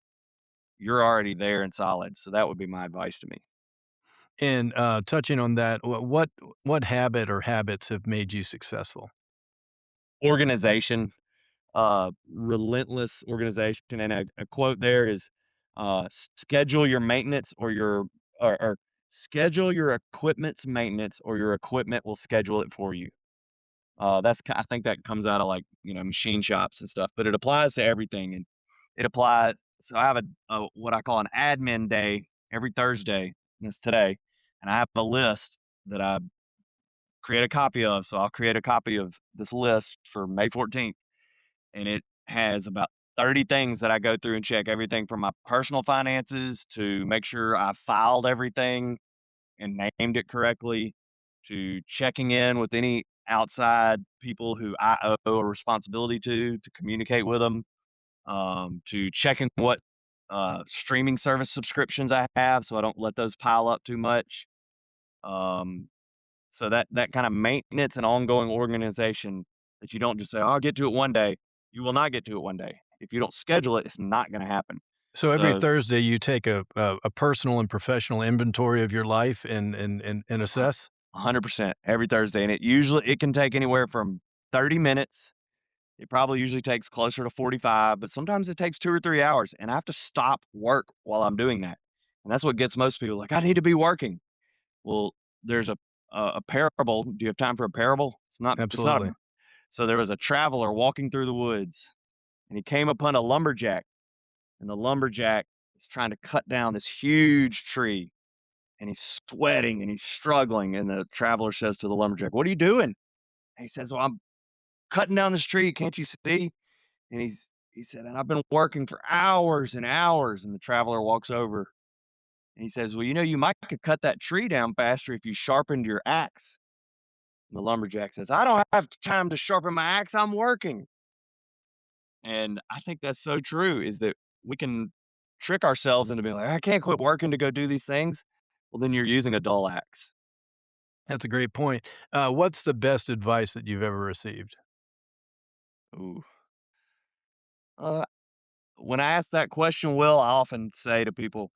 you're already there and solid. So that would be my advice to me. And, touching on that, what habit or habits have made you successful? Organization, relentless organization, and a quote there is, "Schedule your maintenance or schedule your equipment's maintenance, or your equipment will schedule it for you." I think that comes out of like machine shops and stuff, but it applies to everything, and it applies. So I have a what I call an admin day every Thursday, and it's today, and I have a list that I create a copy of. So I'll create a copy of this list for May 14th, and it has about 30 things that I go through and check everything from my personal finances to make sure I filed everything and named it correctly, to checking in with any outside people who I owe a responsibility to communicate with them, to checking what streaming service subscriptions I have so I don't let those pile up too much. Um, so that kind of maintenance and ongoing organization that you don't just say, "Oh, I'll get to it one day." You will not get to it one day. If you don't schedule it, it's not going to happen. So every So Thursday, you take a personal and professional inventory of your life and uh, assess? 100% every Thursday, and it can take anywhere from 30 minutes. It probably usually takes closer to 45, but sometimes it takes 2 or 3 hours, and I have to stop work while I'm doing that. And that's what gets most people like, "I need to be working." Well, there's a parable. Do you have time for a parable? It's not a Absolutely. so there was a traveler walking through the woods, and he came upon a lumberjack, and the lumberjack is trying to cut down this huge tree, and he's sweating and he's struggling, and the traveler says to the lumberjack, "What are you doing?" And he says, "Well, I'm cutting down this tree, can't you see?" And he said, "And I've been working for hours and hours." And the traveler walks over and he says, "Well, you might could cut that tree down faster if you sharpened your axe." And the lumberjack says, "I don't have time to sharpen my axe, I'm working." And I think that's so true, is that we can trick ourselves into being like, "I can't quit working to go do these things." Well, then you're using a dull axe. That's a great point. What's the best advice that you've ever received? Ooh. Uh, when I ask that question, Will, I often say to people,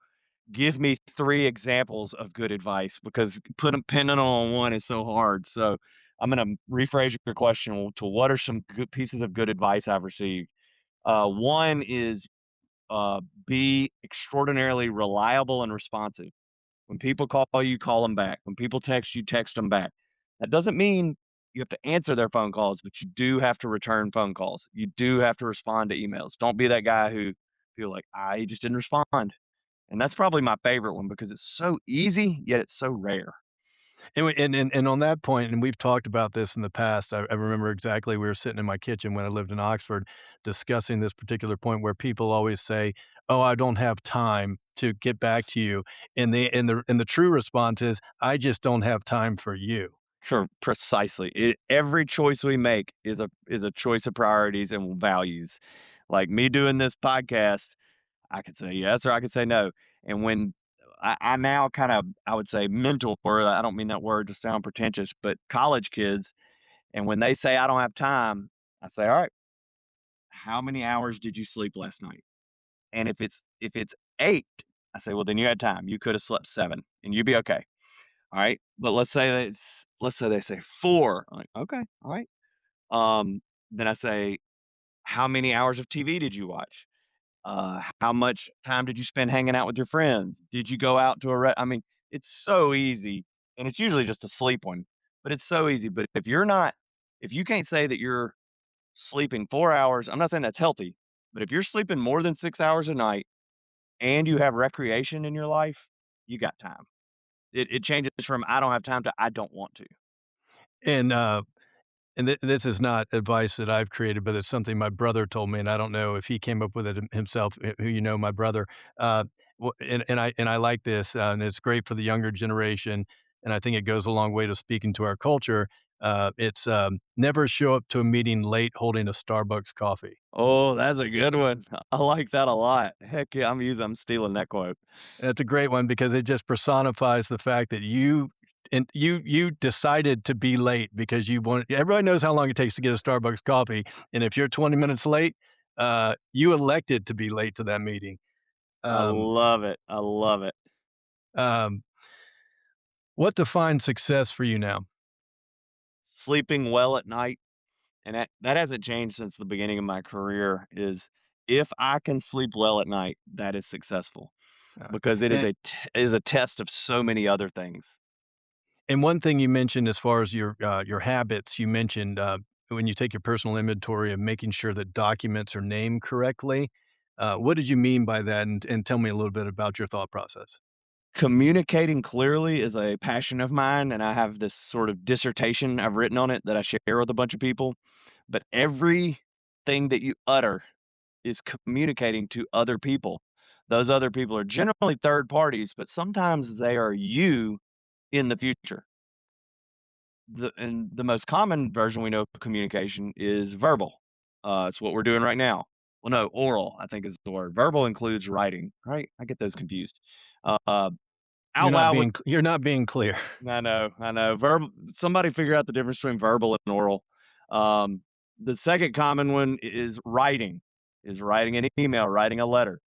give me 3 examples of good advice because pinning on one is so hard. So I'm gonna rephrase your question to what are some good pieces of good advice I've received? One is, uh, be extraordinarily reliable and responsive. When people call you, call them back. When people text you, text them back. That doesn't mean you have to answer their phone calls, but you do have to return phone calls. You do have to respond to emails. Don't be that guy who feel like, he just didn't respond." And that's probably my favorite one because it's so easy, yet it's so rare. And on that point, and we've talked about this in the past, I remember exactly we were sitting in my kitchen when I lived in Oxford discussing this particular point where people always say, "Oh, I don't have time to get back to you." And the true response is, "I just don't have time for you." Sure, precisely. Every choice we make is a choice of priorities and values. Like me doing this podcast, I could say yes or I could say no. And when I now kind of, I would say, mentor, I don't mean that word to sound pretentious, but college kids, and when they say I don't have time, I say, all right, how many hours did you sleep last night? And if it's 8, I say, well, then you had time. You could have slept 7 and you'd be okay. All right. But let's say they say 4. I'm like, okay, all right. Then I say, how many hours of TV did you watch? How much time did you spend hanging out with your friends? Did you go out to I mean, it's so easy, and it's usually just a sleep one, but it's so easy. But if you can't say that you're sleeping 4 hours, I'm not saying that's healthy, but if you're sleeping more than 6 hours a night and you have recreation in your life, you got time. It changes from I don't have time to I don't want to. And, this is not advice that I've created, but it's something my brother told me, and I don't know if he came up with it himself, who you know, my brother. Uh, and I like this, and it's great for the younger generation, and I think it goes a long way to speaking to our culture. It's, never show up to a meeting late holding a Starbucks coffee. Oh, that's a good one. I like that a lot. Heck yeah, I'm stealing that quote. That's a great one because it just personifies the fact that you decided to be late because you want everybody knows how long it takes to get a Starbucks coffee, and if you're 20 minutes late, you elected to be late to that meeting. I Um, love it. I love it. um, what defines success for you now? Sleeping well at night, and that hasn't changed since the beginning of my career, is if I can sleep well at night, that is successful Uh, because it is and is a test of so many other things. and one thing you mentioned as far as your habits, you mentioned, when you take your personal inventory of making sure that documents are named correctly. What did you mean by that? And tell me a little bit about your thought process. Communicating clearly is a passion of mine, and I have this sort of dissertation I've written on it that I share with a bunch of people, but everything that you utter is communicating to other people. Those other people are generally third parties, but sometimes they are you in the future. The most common version we know of communication is verbal. It's what we're doing right now. Well, no, oral, I think is the word. Verbal includes writing, right? I get those confused. Uh, out loud with You're not being clear. I know. Verbal. Somebody figure out the difference between verbal and oral. Um, the second common one is writing. Is writing an email, writing a letter.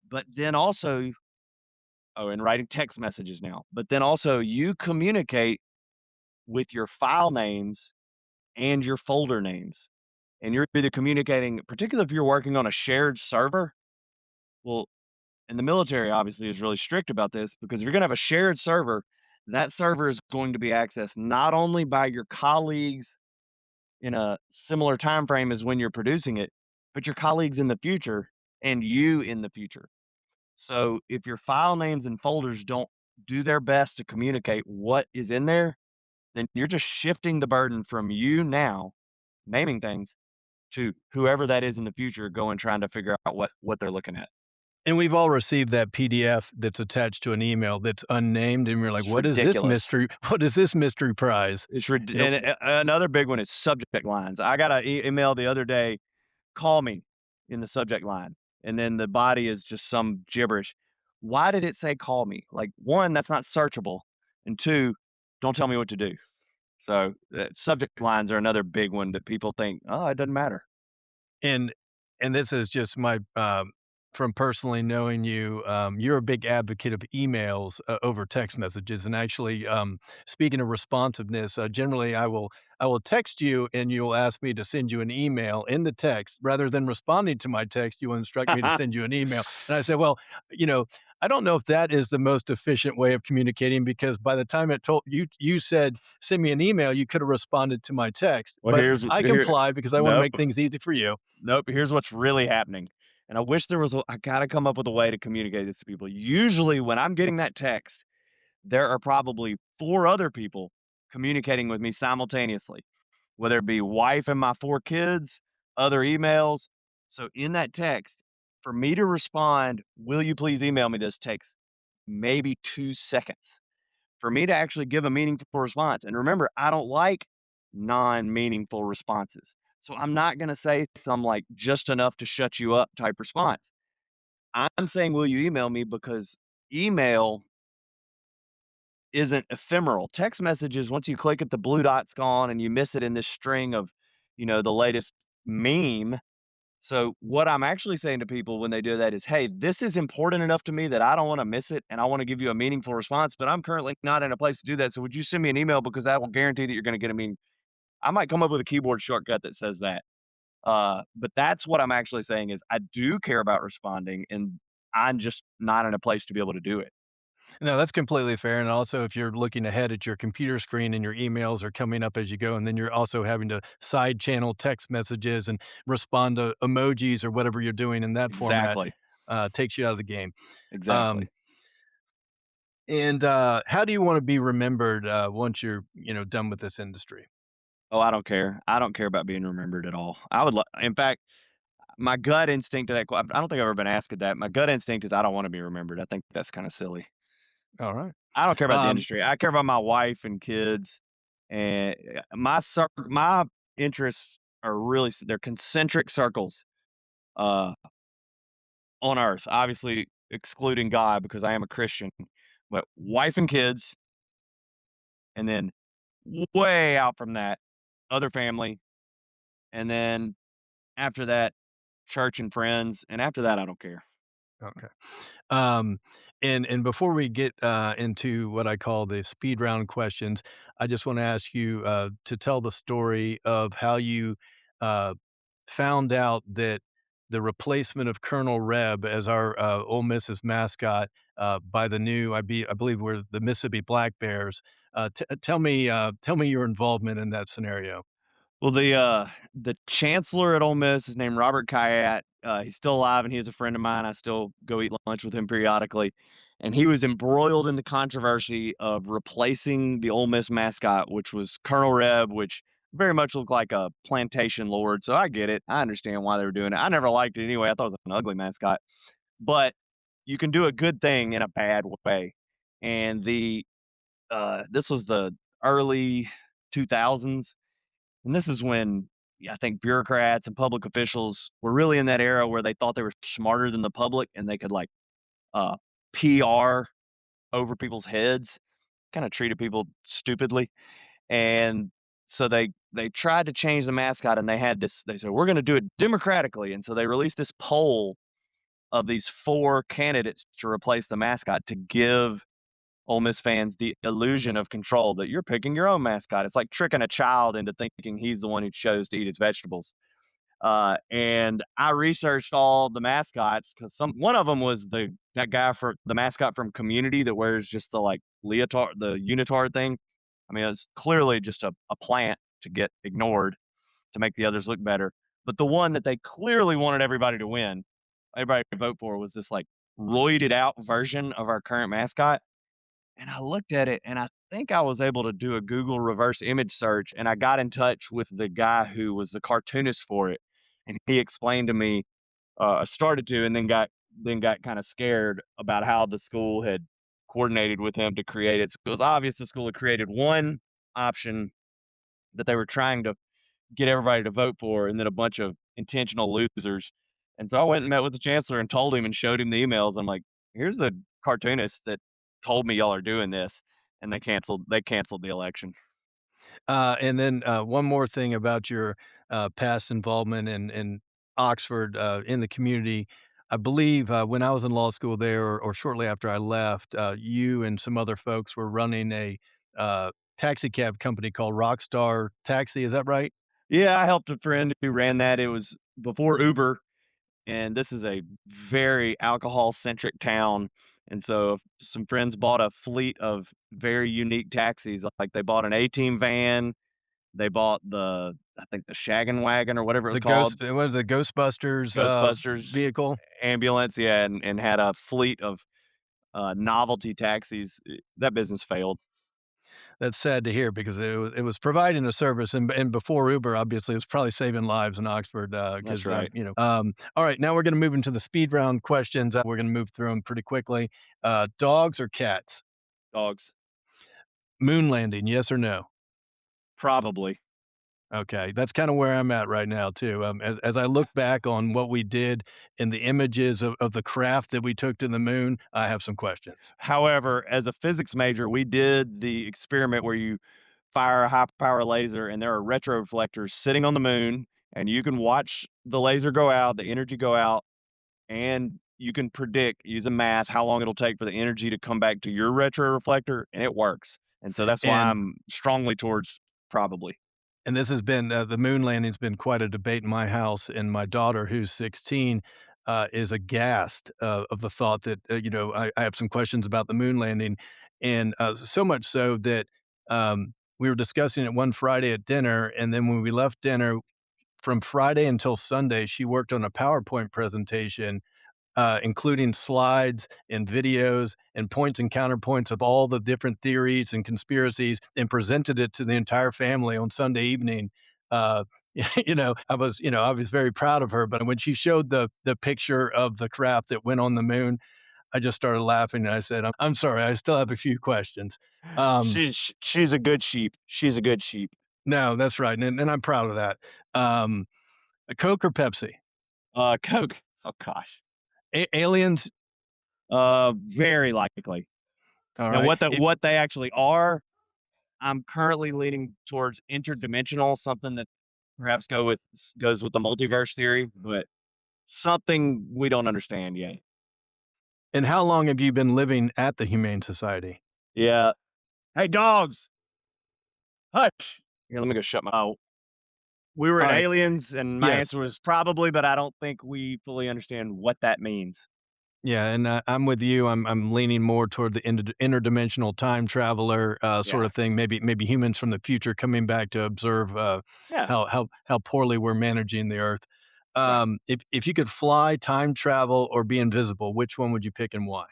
But then also and writing text messages now. But then also you communicate with your file names and your folder names. And you're either communicating, particularly if you're working on a shared server. Well, and the military obviously is really strict about this because if you're going to have a shared server, that server is going to be accessed not only by your colleagues in a similar time frame as when you're producing it, but your colleagues in the future and you in the future. So if your file names and folders don't do their best to communicate what is in there, then you're just shifting the burden from you now naming things to whoever that is in the future going trying to figure out what they're looking at. And we've all received that PDF that's attached to an email that's unnamed, and we're like, It's "What is this ridiculous. mystery? What is this mystery prize?" You know, And another big one is subject lines. I got an email the other day, "Call me," in the subject line, and then the body is just some gibberish. Why did it say "call me"? Like, 1, that's not searchable, and 2, Don't tell me what to do. So, subject lines are another big one that people think, "Oh, it doesn't matter." And this is just my, from personally knowing you, you're a big advocate of emails, over text messages, and actually, speaking of responsiveness, generally, I will text you, and you'll ask me to send you an email in the text. Rather than responding to my text, you will instruct me to send you an email, and I said, "Well, you know, I don't know if that is the most efficient way of communicating because by the time it told you said, 'Send me an email,' you coulda responded to my text, Well, but here's I here comply because I wanna nope, make things easy for you." nope, here's what's really happening, and I wish there was a I gotta come up with a way to communicate this to people. Usually, when I'm getting that text, there are probably 4 other people communicating with me simultaneously, whether it be wife and my 4 kids, other emails. So in that text, for me to respond, "Will you please email me this?" takes maybe 2 seconds. For me to actually give a meaningful response, and remember, I don't like non-meaningful responses. So I'm not gonna say some, like, just enough to shut you up type response. I'm saying, "Will you email me?" because email isn't ephemeral. Text messages, once you click it, the blue dot's gone and you miss it in this string of, the latest meme. So what I'm actually saying to people when they do that is, "Hey, this is important enough to me that I don't wanna miss it, and I wanna give you a meaningful response, but I'm currently not in a place to do that, so would you send me an email because that will guarantee that you're gonna get a mean." I might come up with a keyboard shortcut that says that. But that's what I'm actually saying is I do care about responding, and I'm just not in a place to be able to do it. No, that's completely fair, and also if you're looking ahead at your computer screen and your emails are coming up as you go, and then you're also having to side channel text messages and respond to emojis or whatever you're doing in that format, Exactly, takes you out of the game. Um, exactly. and, how do you wanna be remembered, once you're, done with this industry? Oh, I don't care. I don't care about being remembered at all. I would in fact, my gut instinct to that I don't think I've ever been asked that. My gut instinct is I don't wanna be remembered. I think that's kinda silly. Alright. I don't care about the Um, industry. I care about my wife and kids, and, my interests are really they're concentric circles, uh, on Earth, obviously excluding God because I am a Christian, but wife and kids, and then way out from that, other family, and then after that, church and friends, and after that, I don't care. okay. Um, and before we get, into what I call the speed round questions, I just wanna ask you, to tell the story of how you, uh, found out that the replacement of Colonel Reb as our, Ole Miss's mascot, by the new I believe we're the Mississippi Black Bears. Tell me your involvement in that scenario. Well, the chancellor at Ole Miss is named Robert Kayat. He's still alive, and he is a friend of mine. I still go eat lunch with him periodically, and he was embroiled in the controversy of replacing the Ole Miss mascot, which was Colonel Reb, which very much looked like a plantation lord. So I get it. I understand why they were doing it. I never liked it anyway. I thought it was an ugly mascot, but you can do a good thing in a bad way. And this was the early 2000s, and this is when, yeah, I think bureaucrats and public officials were really in that era where they thought they were smarter than the public and they could, like, uh, PR over people's heads, kinda treated people stupidly, and so they tried to change the mascot, and they said, "We're gonna do it democratically," and so they released this poll of these 4 candidates to replace the mascot to give Ole Miss fans the illusion of control that you're picking your own mascot. It's like tricking a child into thinking he's the one who chose to eat his vegetables. And I researched all the mascots because one of them was that guy for the mascot from Community that wears just the like leotard, the unitard thing. I mean, it's clearly just a plant to get ignored to make the others look better. But the one that they clearly wanted everybody to win, everybody to vote for, was this like roided out version of our current mascot, and I looked at it, and I think I was able to do a Google reverse image search, and I got in touch with the guy who was the cartoonist for it, and he explained to me, I started to, and then got kinda scared about how the school had coordinated with him to create it. So it was obvious the school had created one option that they were trying to get everybody to vote for, and then a bunch of intentional losers. And so I went and met with the chancellor and told him and showed him the emails. I'm like, "Here's the cartoonist that told me y'all are doing this." and they canceled the election. And then one more thing about your past involvement in Oxford in the community. I believe when I was in law school there, or shortly after I left, you and some other folks were running a taxi cab company called Rockstar Taxi. Is that right? Yeah, I helped a friend who ran that. It was before Uber, and this is a very alcohol-centric town, and so some friends bought a fleet of very unique taxis, like, they bought an A-Team van, they bought I think the Shaggin' Wagon or whatever it was called, What was it, Ghostbusters Ghostbusters vehicle? ambulance, yeah, and had a fleet of, novelty taxis. That business failed. That's sad to hear because it was providing a service, and before Uber, obviously, it was probably saving lives in Oxford, That's 'cause, right. all right, now we're gonna move into the speed round questions, we're gonna move through them pretty quickly. Dogs or cats? Dogs. Moon landing, yes or no? Probably. Okay, that's kinda where I'm at right now too, as I look back on what we did and the images of the craft that we took to the moon, I have some questions. However, as a physics major, we did the experiment where you fire a high power laser and there are retroreflectors sitting on the moon, and you can watch the laser go out, the energy go out, and you can predict using math how long it'll take for the energy to come back to your retroreflector, and it works. And so that's why And I'm strongly towards probably. And this has been the moon landing's been quite a debate in my house, and my daughter, who's 16, is aghast, of the thought that, I have some questions about the moon landing, and, so much so that, we were discussing it one Friday at dinner, and then when we left dinner, from Friday until Sunday, she worked on a PowerPoint presentation including slides and videos and points and counterpoints of all the different theories and conspiracies, and presented it to the entire family on Sunday evening. Uh, I was very proud of her, but when she showed the picture of the craft that went on the moon, I just started laughing and I said, I'm sorry, I still have a few questions." Um, She's a good sheep. She's a good sheep. no, that's right, and I'm proud of that. Um, Coke or Pepsi? Coke. Oh gosh. Aliens, Very likely. all Now right. what they actually are, I'm currently leaning towards interdimensional, something that perhaps goes with the multiverse theory, but something we don't understand yet. And how long have you been living at the Humane Society? Yeah. Hey, dogs, hush. Here, let me go shut my we were at Alright, aliens, and my yes. answer was probably, but I don't think we fully understand what that means. Yeah, and, I'm with you. I'm leaning more toward the interdimensional time traveler, sort Yeah. of thing. Maybe humans from the future coming back to observe, Yeah. how poorly we're managing the Earth. That's right. If you could fly, time travel, or be invisible, which one would you pick and why?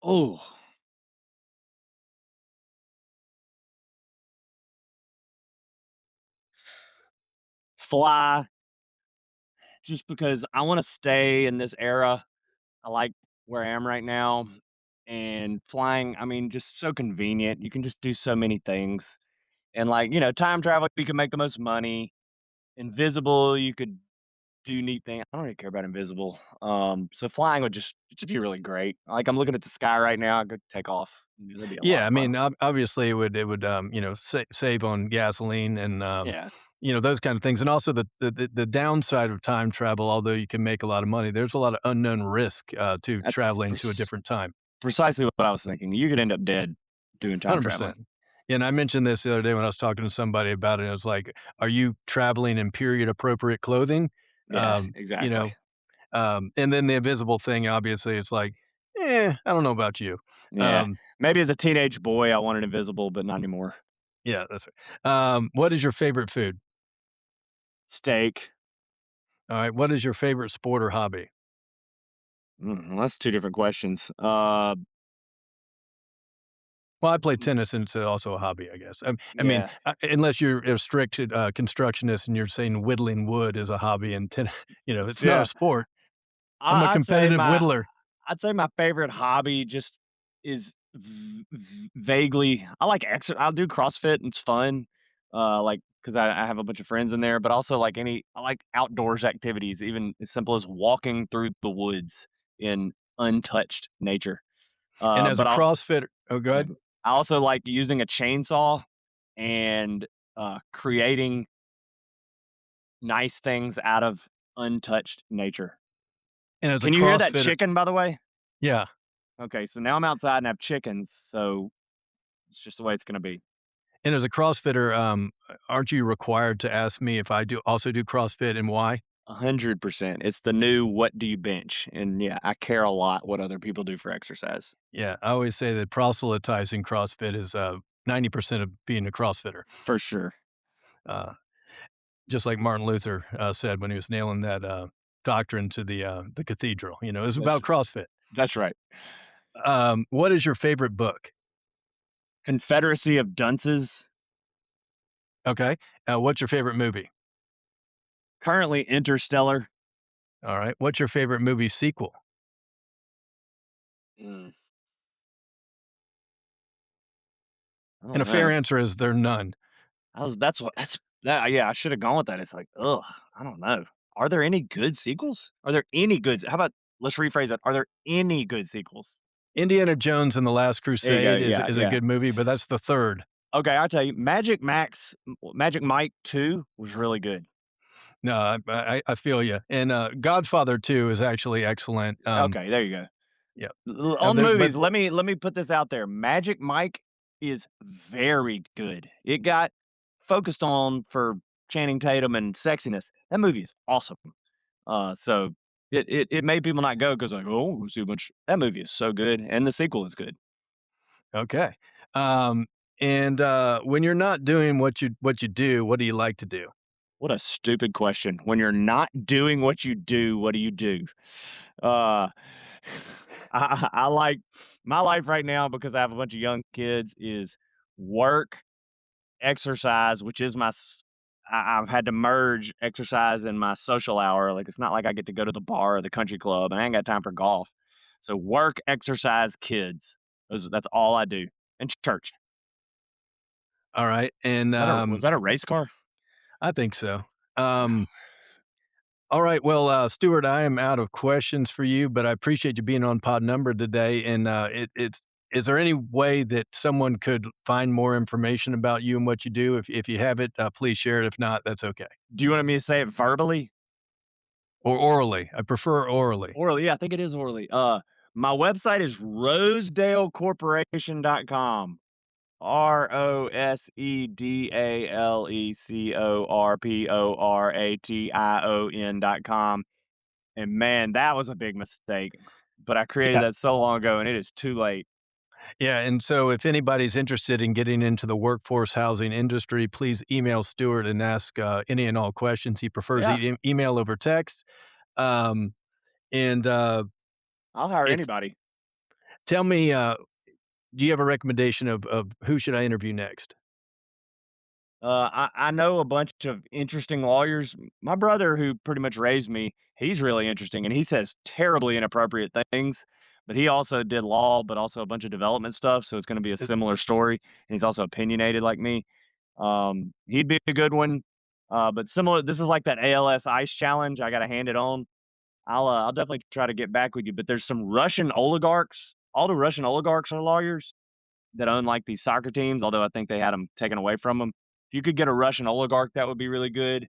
Oh, fly, just because I wanna stay in this era. I like where I am right now, and flying, I mean, just so convenient. You can just do so many things. And like, time travel, you can make the most money. Invisible, you could do neat things. I don't really care about invisible. So flying would just be really great. Like I'm looking at the sky right now. I could take off. That'd be a lot Yeah, of I fun. mean, obviously, it would, save on gasoline and, Yeah, those kind of things, and also the downside of time travel, although you can make a lot of money, there's a lot of unknown risk, to that's traveling to a different time. precisely what I was thinking. You could end up dead doing time traveling. 100%. And I mentioned this the other day when I was talking to somebody about it, I was like, "Are you traveling in period appropriate clothing?" Yeah, You exactly. know, and then the invisible thing, obviously, it's like, I don't know about you." Yeah, Um, maybe as a teenage boy, I wanted invisible, but not anymore. yeah, that's right. What is your favorite food? Steak. Alright, what is your favorite sport or hobby? Well, that's two different questions. Well, I play tennis, and it's also a hobby, I guess. I mean, Yeah, unless you're a strict, constructionist and you're saying whittling wood is a hobby and it's not a yeah. sport. I'm a I, I'd say competitive my whittler. I'd say my favorite hobby just is vaguely. I like I'll do CrossFit and it's fun, like because I have a bunch of friends in there. But also like I like outdoors activities, even as simple as walking through the woods in untouched nature. And as a But CrossFitter, oh, go ahead. I also like using a chainsaw and creating nice things out of untouched nature. And as a Can you hear that CrossFitter, chicken, by the way? yeah. Okay, so now I'm outside and have chickens, so it's just the way it's gonna be. And as a CrossFitter, aren't you required to ask me if I do also do CrossFit and why? 100%. It's the new what do you bench? And yeah, I care a lot what other people do for exercise, Yeah, I always say that proselytizing CrossFit is 90% of being a CrossFitter. for sure. Uh, just like Martin Luther said when he was nailing that doctrine to the cathedral. You know, it's That's about CrossFit. that's right. What is your favorite book? Confederacy of Dunces, Okay. What's your favorite movie? currently Interstellar. All right. What's your favorite movie sequel? Mm, I And don't a fair know. answer is there are none. That's that yeah, I should have gone with that. It's like, ugh, I don't know. Are there any good sequels? Are there any good how about let's rephrase that. Are there any good sequels? Indiana Jones and the Last There you go. Crusade is Yeah, is a yeah. good movie, but that's the third. Okay, I'll tell you, Magic Mike 2 was really good. No, I feel you. And Godfather 2 is actually excellent. Okay, there you go. Yeah. On There's but movies, let me put this out there. Magic Mike is very good. It got focused on for Channing Tatum and sexiness. That movie is awesome. So it made people not go because like, oh, we'll see a bunch. That movie is so good, and the sequel is good. okay. Um, and when you're not doing what you do, what do you like to do? What a stupid question. When you're not doing what you do, what do you do? Uh, I like my life right now because I have a bunch of young kids is work, exercise, which is I've had to merge exercise and my social hour. Like it's not like I get to go to the bar or the country club, and I ain't got time for golf. So work, exercise, kids. That's all I do. And church. All right. And Was that a race car? I think so. Um, all right. Well, Stuart, I am out of questions for you, but I appreciate you being on Pod Number today. And it's is there any way that someone could find more information about you and what you do? If you have it, please share it. If not, that's okay. Do you want me to say it verbally? Or orally. I prefer orally. Orally, yeah, I think it is orally. My website is rosedalecorporation.com. ROSEDALECORPORATION.com. And man, that was a big mistake. But I created Yeah. that so long ago and it is too late. Yeah, and so if anybody's interested in getting into the workforce housing industry, please email Stuart and ask any and all questions. He prefers Yeah, email over text. Um, and I'll hire if anybody. tell me, do you have a recommendation of who should I interview next? I know a bunch of interesting lawyers. My brother, who pretty much raised me, he's really interesting, and he says terribly inappropriate things. But he also did law, but also a bunch of development stuff. So it's going to be a Uh, similar story. And he's also opinionated like me. He'd be a good one. But similar, this is like that ALS Ice Challenge. I got to hand it on. I'll definitely try to get back with you. But there's some Russian oligarchs. All the Russian oligarchs are lawyers that own, like, these soccer teams, although I think they had them taken away from them. If you could get a Russian oligarch, that would be really good.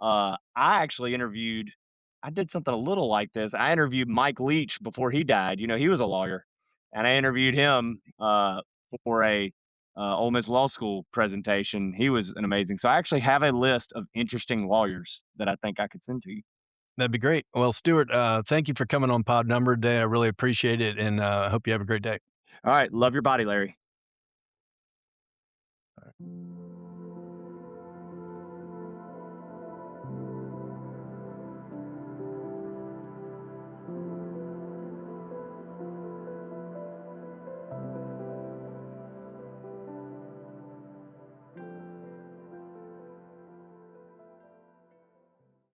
I actually interviewed I did something a little like this. I interviewed Mike Leach before he died, he was a lawyer, and I interviewed him, for a, Ole Miss Law School presentation. He was an amazing so I actually have a list of interesting lawyers that I think I could send to you. That'd be great. Well, Stuart, thank you for coming on Pod Number today. I really appreciate it, and I hope you have a great day. Alright, love your body, Larry.